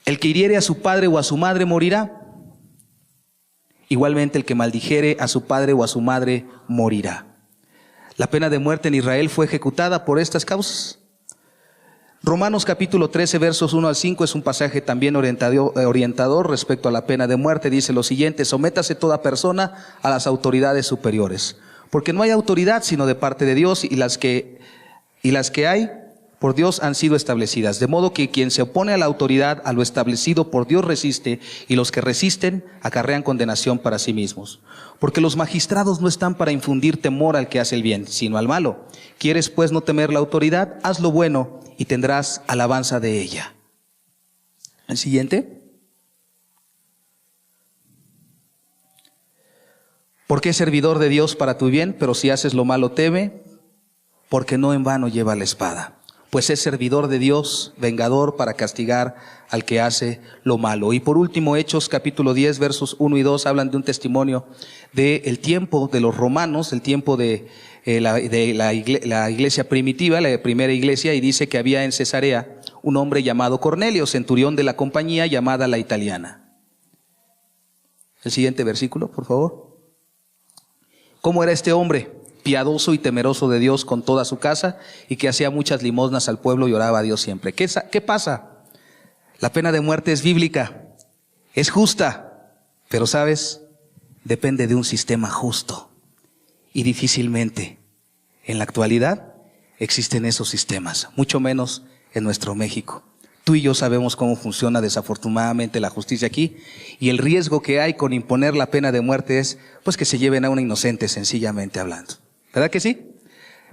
El que hiriere a su padre o a su madre morirá. Igualmente el que maldijere a su padre o a su madre morirá. La pena de muerte en Israel fue ejecutada por estas causas. Romanos capítulo 13 versos 1 al 5 es un pasaje también orientador respecto a la pena de muerte. Dice lo siguiente: sométase toda persona a las autoridades superiores, porque no hay autoridad sino de parte de Dios, y las que hay por Dios han sido establecidas. De modo que quien se opone a la autoridad, a lo establecido por Dios resiste, y los que resisten acarrean condenación para sí mismos. Porque los magistrados no están para infundir temor al que hace el bien, sino al malo. ¿Quieres pues no temer la autoridad? Haz lo bueno y tendrás alabanza de ella. El siguiente. Porque es servidor de Dios para tu bien, pero si haces lo malo teme, porque no en vano lleva la espada. Pues es servidor de Dios, vengador para castigar al que hace lo malo. Y por último, Hechos capítulo 10 versos 1 y 2 hablan de un testimonio del tiempo de los romanos, el tiempo de la iglesia primitiva, la primera iglesia, y dice que había en Cesarea un hombre llamado Cornelio, centurión de la compañía llamada la Italiana. El siguiente versículo, por favor. ¿Cómo era este hombre? Piadoso y temeroso de Dios con toda su casa, y que hacía muchas limosnas al pueblo y oraba a Dios siempre. ¿Qué pasa? La pena de muerte es bíblica, es justa, pero ¿sabes? Depende de un sistema justo, y difícilmente en la actualidad existen esos sistemas, mucho menos en nuestro México. Tú y yo sabemos cómo funciona desafortunadamente la justicia aquí, y el riesgo que hay con imponer la pena de muerte es pues que se lleven a un inocente, sencillamente hablando. ¿Verdad que sí?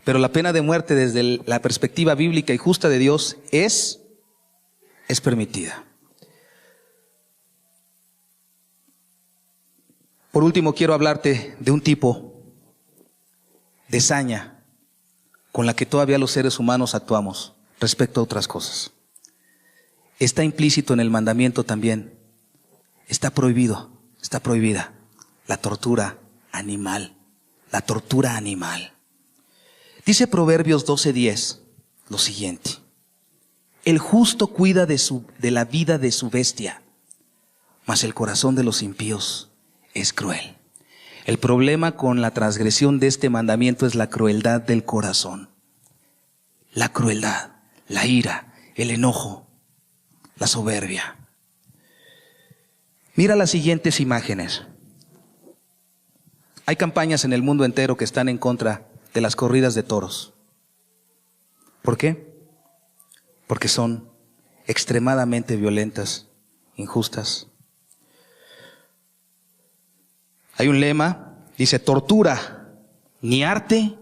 Pero la pena de muerte desde la perspectiva bíblica y justa de Dios es permitida. Por último, quiero hablarte de un tipo de saña con la que todavía los seres humanos actuamos respecto a otras cosas. Está implícito en el mandamiento también. Está prohibida la tortura animal. La tortura animal. Dice Proverbios 12:10 lo siguiente: el justo cuida de la vida de su bestia, mas el corazón de los impíos es cruel. El problema con la transgresión de este mandamiento es la crueldad del corazón. La crueldad, la ira, el enojo, la soberbia. Mira las siguientes imágenes. Hay campañas en el mundo entero que están en contra de las corridas de toros. ¿Por qué? Porque son extremadamente violentas, injustas. Hay un lema, dice: tortura, ni arte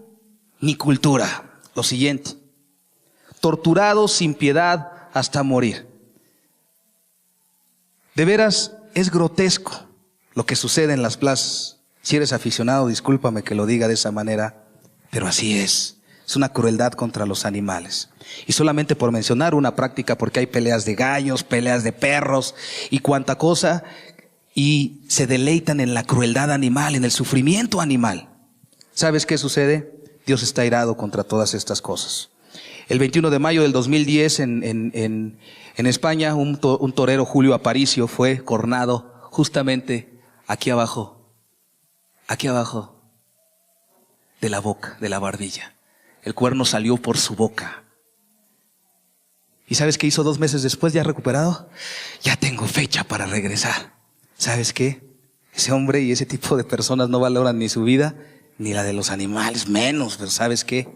ni cultura. Lo siguiente: torturados sin piedad hasta morir. De veras es grotesco lo que sucede en las plazas. Si eres aficionado, discúlpame que lo diga de esa manera, pero así es. Es una crueldad contra los animales. Y solamente por mencionar una práctica, porque hay peleas de gallos, peleas de perros y cuanta cosa, y se deleitan en la crueldad animal, en el sufrimiento animal. ¿Sabes qué sucede? Dios está irado contra todas estas cosas. El 21 de mayo del 2010 en España, un torero, Julio Aparicio, fue cornado justamente aquí abajo de la boca, de la barbilla. El cuerno salió por su boca. ¿Y sabes qué hizo 2 meses después, ya recuperado? Ya tengo fecha para regresar. ¿Sabes qué? Ese hombre y ese tipo de personas no valoran ni su vida, ni la de los animales, menos. Pero ¿sabes qué?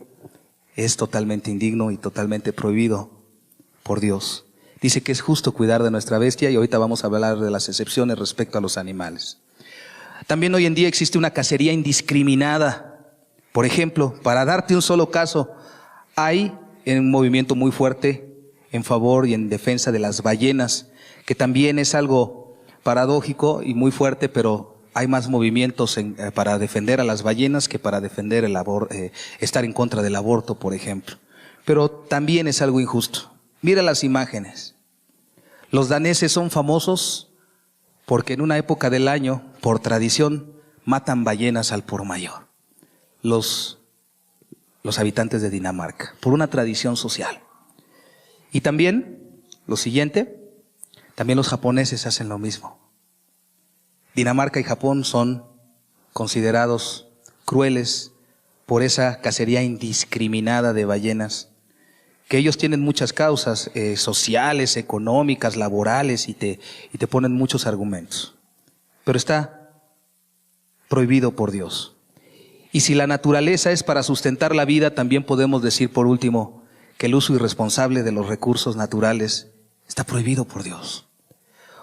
Es totalmente indigno y totalmente prohibido por Dios. Dice que es justo cuidar de nuestra bestia, y ahorita vamos a hablar de las excepciones respecto a los animales. También hoy en día existe una cacería indiscriminada. Por ejemplo, para darte un solo caso, hay un movimiento muy fuerte en favor y en defensa de las ballenas, que también es algo paradójico y muy fuerte, pero hay más movimientos para defender a las ballenas que para defender estar en contra del aborto, por ejemplo. Pero también es algo injusto. Mira las imágenes. Los daneses son famosos porque en una época del año, por tradición, matan ballenas al por mayor. Los habitantes de Dinamarca, por una tradición social. Y también, lo siguiente, también los japoneses hacen lo mismo. Dinamarca y Japón son considerados crueles por esa cacería indiscriminada de ballenas, que ellos tienen muchas causas sociales, económicas, laborales, y te ponen muchos argumentos. Pero está prohibido por Dios. Y si la naturaleza es para sustentar la vida, también podemos decir, por último, que el uso irresponsable de los recursos naturales está prohibido por Dios.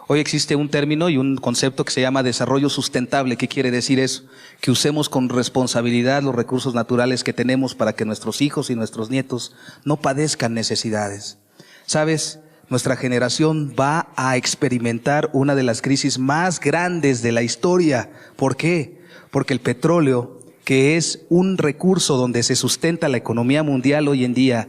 Hoy existe un término y un concepto que se llama desarrollo sustentable. ¿Qué quiere decir eso? Que usemos con responsabilidad los recursos naturales que tenemos para que nuestros hijos y nuestros nietos no padezcan necesidades. ¿Sabes? Nuestra generación va a experimentar una de las crisis más grandes de la historia. ¿Por qué? Porque el petróleo, que es un recurso donde se sustenta la economía mundial hoy en día,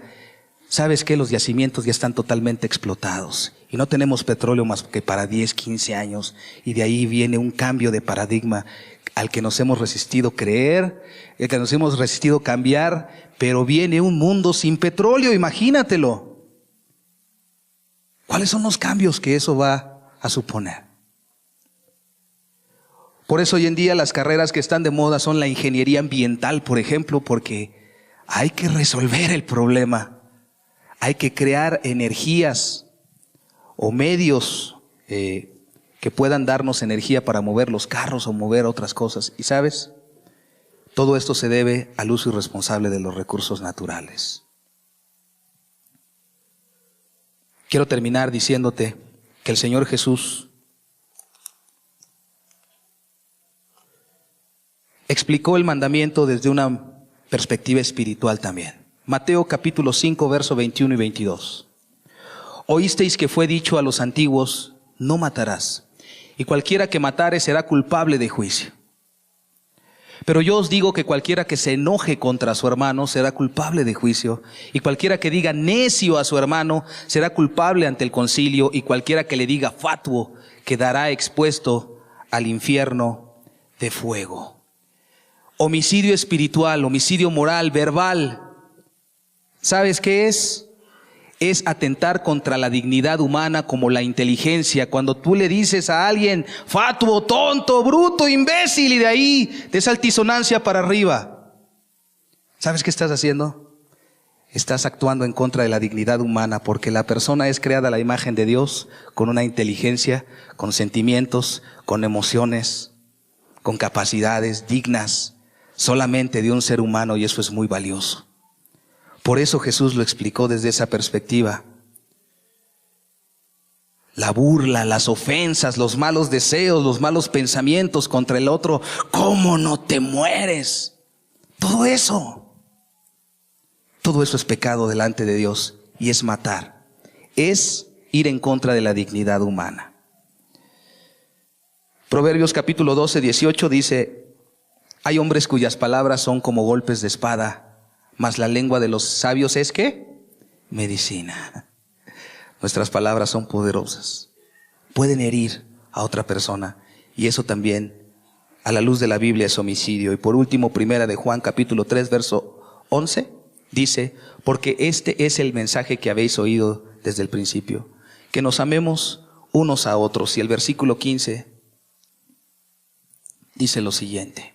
¿sabes qué? Los yacimientos ya están totalmente explotados y no tenemos petróleo más que para 10, 15 años, y de ahí viene un cambio de paradigma al que nos hemos resistido creer, al que nos hemos resistido cambiar, pero viene un mundo sin petróleo, imagínatelo. ¿Cuáles son los cambios que eso va a suponer? Por eso hoy en día las carreras que están de moda son la ingeniería ambiental, por ejemplo, porque hay que resolver el problema. Hay que crear energías o medios que puedan darnos energía para mover los carros o mover otras cosas. ¿Y sabes? Todo esto se debe al uso irresponsable de los recursos naturales. Quiero terminar diciéndote que el Señor Jesús explicó el mandamiento desde una perspectiva espiritual también. Mateo capítulo 5, verso 21 y 22. Oísteis que fue dicho a los antiguos: no matarás, y cualquiera que matare será culpable de juicio. Pero yo os digo que cualquiera que se enoje contra su hermano será culpable de juicio, y cualquiera que diga necio a su hermano será culpable ante el concilio, y cualquiera que le diga fatuo quedará expuesto al infierno de fuego. Homicidio espiritual, homicidio moral, verbal. ¿Sabes qué es? Es atentar contra la dignidad humana como la inteligencia. Cuando tú le dices a alguien fatuo, tonto, bruto, imbécil, y de ahí de esa altisonancia para arriba, ¿sabes qué estás haciendo? estás actuando en contra de la dignidad humana, porque la persona es creada a la imagen de Dios, con una inteligencia, con sentimientos, con emociones, con capacidades dignas solamente de un ser humano, y eso es muy valioso. Por eso Jesús lo explicó desde esa perspectiva. La burla, las ofensas, los malos deseos, los malos pensamientos contra el otro. ¿Cómo no te mueres? Todo eso es pecado delante de Dios, y es matar. Es ir en contra de la dignidad humana. Proverbios capítulo 12, 18 dice: hay hombres cuyas palabras son como golpes de espada, mas la lengua de los sabios es ¿qué? Medicina. Nuestras palabras son poderosas. Pueden herir a otra persona, y eso también, a la luz de la Biblia, es homicidio. Y por último, primera de Juan capítulo 3, verso 11, dice: porque este es el mensaje que habéis oído desde el principio, que nos amemos unos a otros. Y el versículo 15 dice lo siguiente: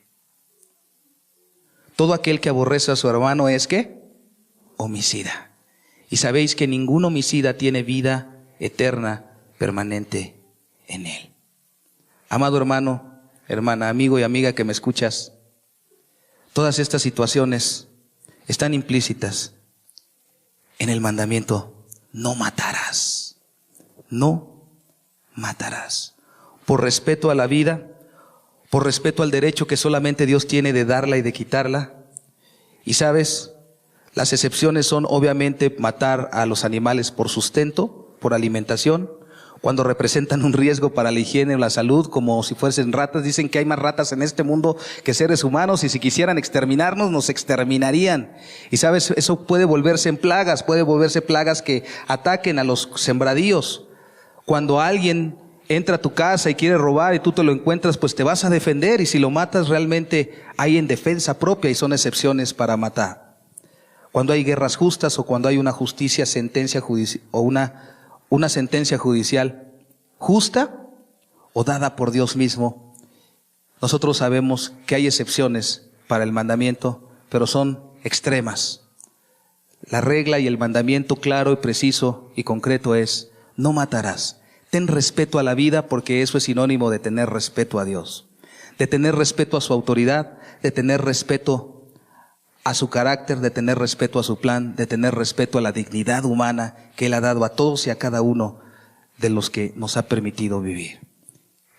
todo aquel que aborrece a su hermano es ¿qué? Homicida. Y sabéis que ningún homicida tiene vida eterna permanente en él. Amado hermano, hermana, amigo y amiga que me escuchas, todas estas situaciones están implícitas en el mandamiento: no matarás. No matarás. Por respeto a la vida, por respeto al derecho que solamente Dios tiene de darla y de quitarla. Y sabes, las excepciones son obviamente matar a los animales por sustento, por alimentación, cuando representan un riesgo para la higiene o la salud, como si fuesen ratas. Dicen que hay más ratas en este mundo que seres humanos, y si quisieran exterminarnos, nos exterminarían. Y sabes, eso puede volverse en plagas, que ataquen a los sembradíos. Cuando alguien entra a tu casa y quiere robar y tú te lo encuentras, pues te vas a defender, y si lo matas realmente hay en defensa propia, y son excepciones para matar. Cuando hay guerras justas, o cuando hay una sentencia judicial justa o dada por Dios mismo, nosotros sabemos que hay excepciones para el mandamiento, pero son extremas. La regla y el mandamiento claro y preciso y concreto es: no matarás. Ten respeto a la vida, porque eso es sinónimo de tener respeto a Dios, de tener respeto a su autoridad, de tener respeto a su carácter, de tener respeto a su plan, de tener respeto a la dignidad humana que Él ha dado a todos y a cada uno de los que nos ha permitido vivir.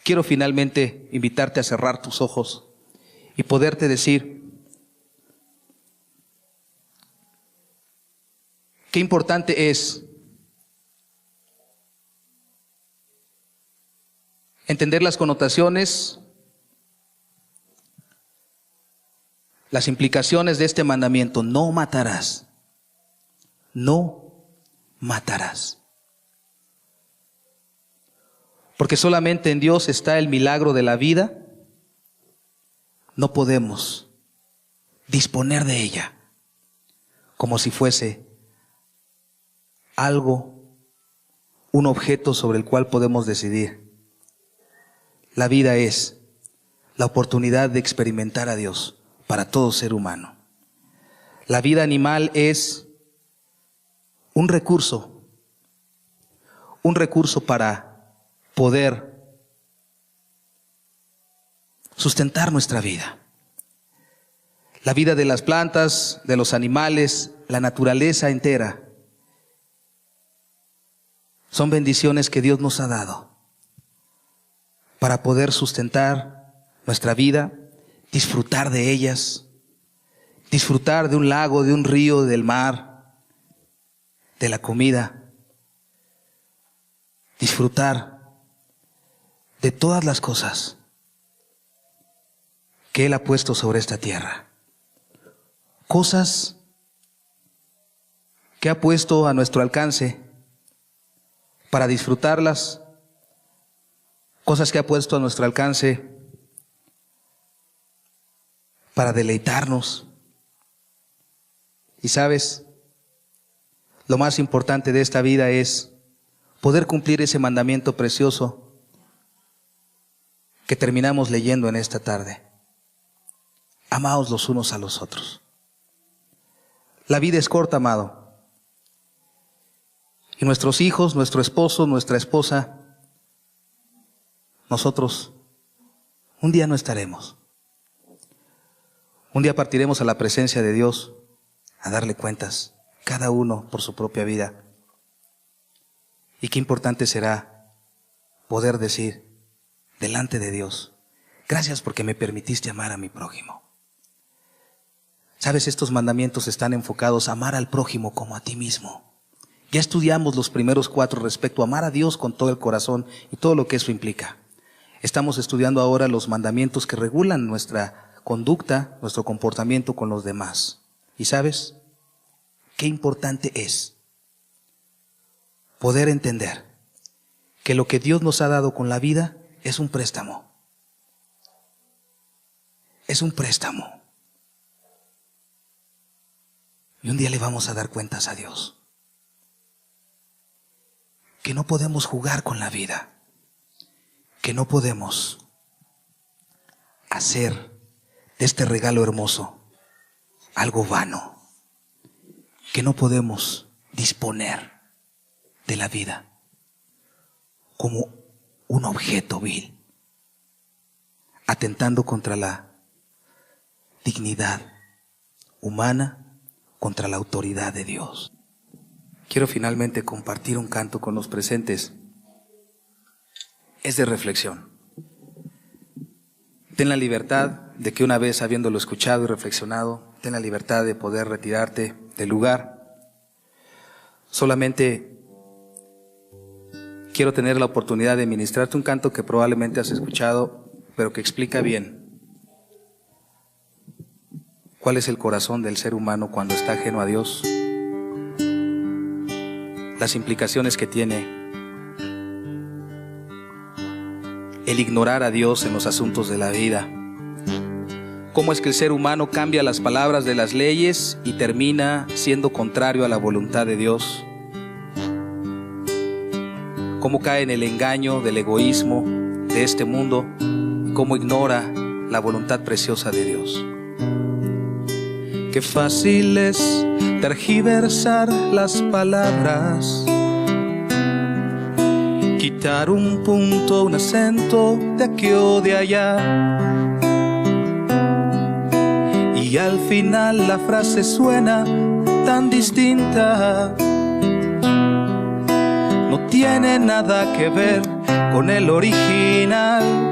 Quiero finalmente invitarte a cerrar tus ojos y poderte decir qué importante es entender las connotaciones, las implicaciones de este mandamiento: no matarás. No matarás. Porque solamente en Dios está el milagro de la vida. No podemos disponer de ella como si fuese algo, un objeto sobre el cual podemos decidir. La vida es la oportunidad de experimentar a Dios para todo ser humano. La vida animal es un recurso para poder sustentar nuestra vida. La vida de las plantas, de los animales, la naturaleza entera, son bendiciones que Dios nos ha dado para poder sustentar nuestra vida, disfrutar de ellas, disfrutar de un lago, de un río, del mar, de la comida, disfrutar de todas las cosas que Él ha puesto sobre esta tierra. Cosas que ha puesto a nuestro alcance para disfrutarlas, cosas que ha puesto a nuestro alcance para deleitarnos. Y sabes, lo más importante de esta vida es poder cumplir ese mandamiento precioso que terminamos leyendo en esta tarde: amaos los unos a los otros. La vida es corta, amado. Y nuestros hijos, nuestro esposo, nuestra esposa, nosotros, un día no estaremos. Un día partiremos a la presencia de Dios a darle cuentas, cada uno por su propia vida. Y qué importante será poder decir delante de Dios: gracias porque me permitiste amar a mi prójimo. Sabes, estos mandamientos están enfocados a amar al prójimo como a ti mismo. Ya estudiamos los primeros 4 respecto a amar a Dios con todo el corazón y todo lo que eso implica. Estamos estudiando ahora los mandamientos que regulan nuestra conducta, nuestro comportamiento con los demás. ¿Y sabes qué importante es poder entender que lo que Dios nos ha dado con la vida es un préstamo? Es un préstamo. Y un día le vamos a dar cuentas a Dios. Que no podemos jugar con la vida. Que no podemos hacer de este regalo hermoso algo vano. Que no podemos disponer de la vida como un objeto vil, atentando contra la dignidad humana, contra la autoridad de Dios. Quiero finalmente compartir un canto con los presentes. Es de reflexión. Ten la libertad de que una vez habiéndolo escuchado y reflexionado, ten la libertad de poder retirarte del lugar. Solamente quiero tener la oportunidad de ministrarte un canto que probablemente has escuchado, pero que explica bien cuál es el corazón del ser humano cuando está ajeno a Dios, las implicaciones que tiene el ignorar a Dios en los asuntos de la vida, cómo es que el ser humano cambia las palabras de las leyes y termina siendo contrario a la voluntad de Dios, cómo cae en el engaño del egoísmo de este mundo y cómo ignora la voluntad preciosa de Dios. Qué fácil es tergiversar las palabras, quitar un punto, un acento de aquí o de allá, y al final la frase suena tan distinta. No tiene nada que ver con el original.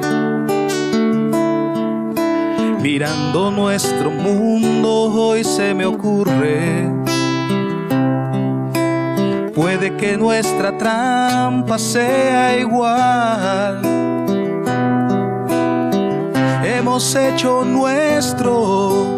Mirando nuestro mundo hoy se me ocurre, puede que nuestra trampa sea igual. Hemos hecho nuestro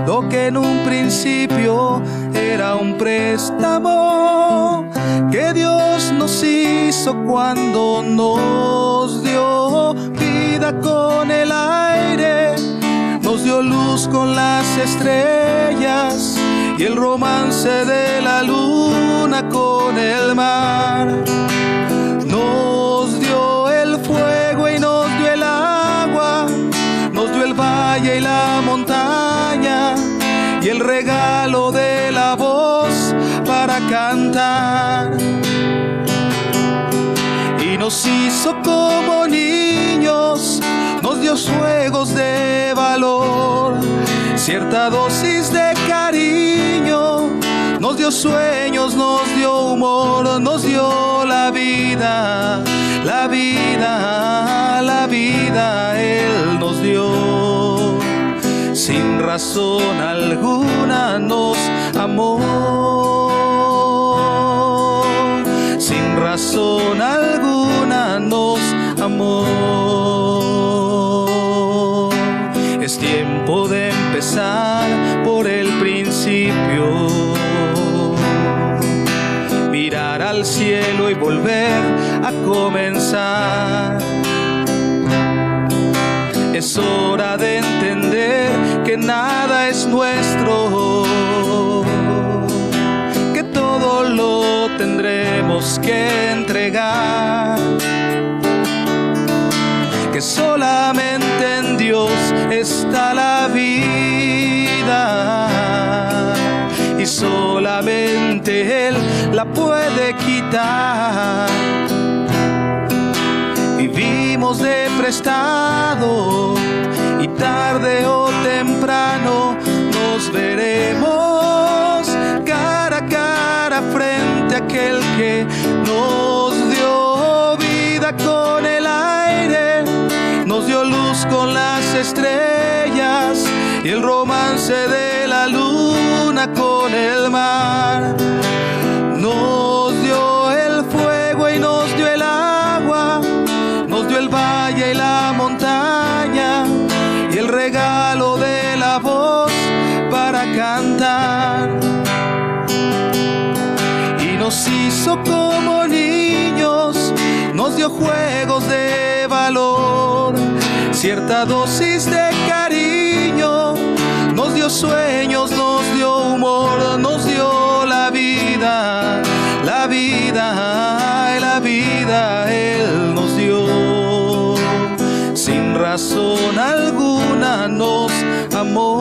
lo que en un principio era un préstamo que Dios nos hizo cuando nos dio vida con el aire, nos dio luz con las estrellas y el romance de la luna con el mar. Nos dio el fuego y nos dio el agua, nos dio el valle y la montaña y el regalo de la voz para cantar. Y nos hizo como niños, nos dio juegos de valor, cierta dosis de cariño, nos dio sueños, nos dio humor, nos dio la vida, la vida, la vida, Él nos dio. Sin razón alguna nos amó, sin razón alguna nos amó. Es tiempo de empezar por el principio, mirar al cielo y volver a comenzar. Es hora de entender que nada es nuestro, que todo lo tendremos que entregar, que solamente en Dios está la vida y solamente Él la puede quitar. Vivimos de prestado y tarde o temprano nos veremos cara a cara frente a aquel que nos dio vida con el aire, nos dio luz con las estrellas y el romance de la luna con el mar. Nos dio el fuego y nos dio el agua, nos dio el valle y la montaña y el regalo de la voz para cantar. Y nos hizo como niños, nos dio juegos de valor, cierta dosis de cariño, nos dio sueños, nos dio humor, nos dio la vida, la vida, la vida Él nos dio. Sin razón alguna nos amó,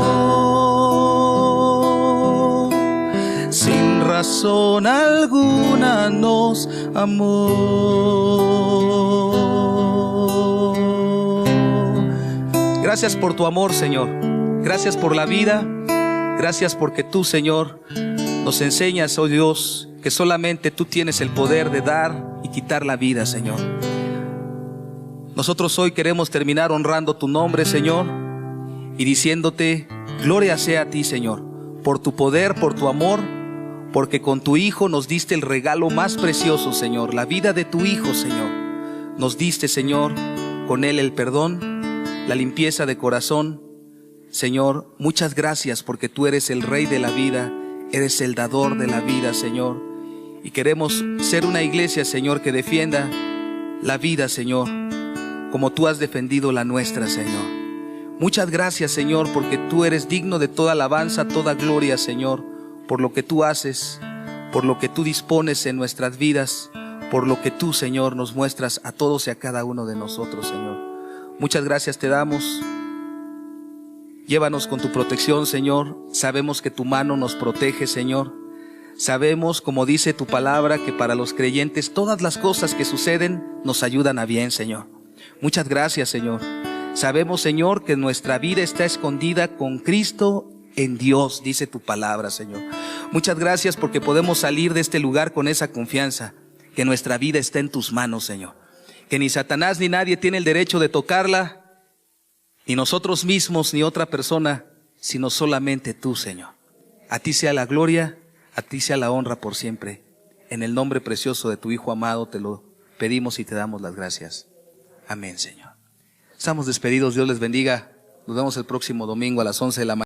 sin razón alguna nos amó. Gracias por tu amor, Señor. Gracias por la vida. Gracias porque tú, Señor, nos enseñas, oh Dios, que solamente tú tienes el poder de dar y quitar la vida, Señor. Nosotros hoy queremos terminar honrando tu nombre, Señor, y diciéndote, gloria sea a ti, Señor, por tu poder, por tu amor, porque con tu Hijo nos diste el regalo más precioso, Señor, la vida de tu Hijo, Señor. Nos diste, Señor, con Él el perdón, la limpieza de corazón. Señor, muchas gracias porque tú eres el Rey de la vida, eres el dador de la vida, Señor. Y queremos ser una iglesia, Señor, que defienda la vida, Señor, como tú has defendido la nuestra, Señor. Muchas gracias, Señor, porque tú eres digno de toda alabanza, toda gloria, Señor, por lo que tú haces, por lo que tú dispones en nuestras vidas, por lo que tú, Señor, nos muestras a todos y a cada uno de nosotros, Señor. Muchas gracias te damos. Llévanos con tu protección, Señor. Sabemos que tu mano nos protege, Señor. Sabemos, como dice tu palabra, que para los creyentes todas las cosas que suceden nos ayudan a bien, Señor. Muchas gracias, Señor. Sabemos, Señor, que nuestra vida está escondida con Cristo en Dios, dice tu palabra, Señor. Muchas gracias porque podemos salir de este lugar con esa confianza, que nuestra vida está en tus manos, Señor. Que ni Satanás ni nadie tiene el derecho de tocarla, ni nosotros mismos, ni otra persona, sino solamente tú, Señor. A ti sea la gloria, a ti sea la honra por siempre. En el nombre precioso de tu Hijo amado te lo pedimos y te damos las gracias. Amén, Señor. Estamos despedidos, Dios les bendiga. Nos vemos el próximo domingo a las 11 de la mañana.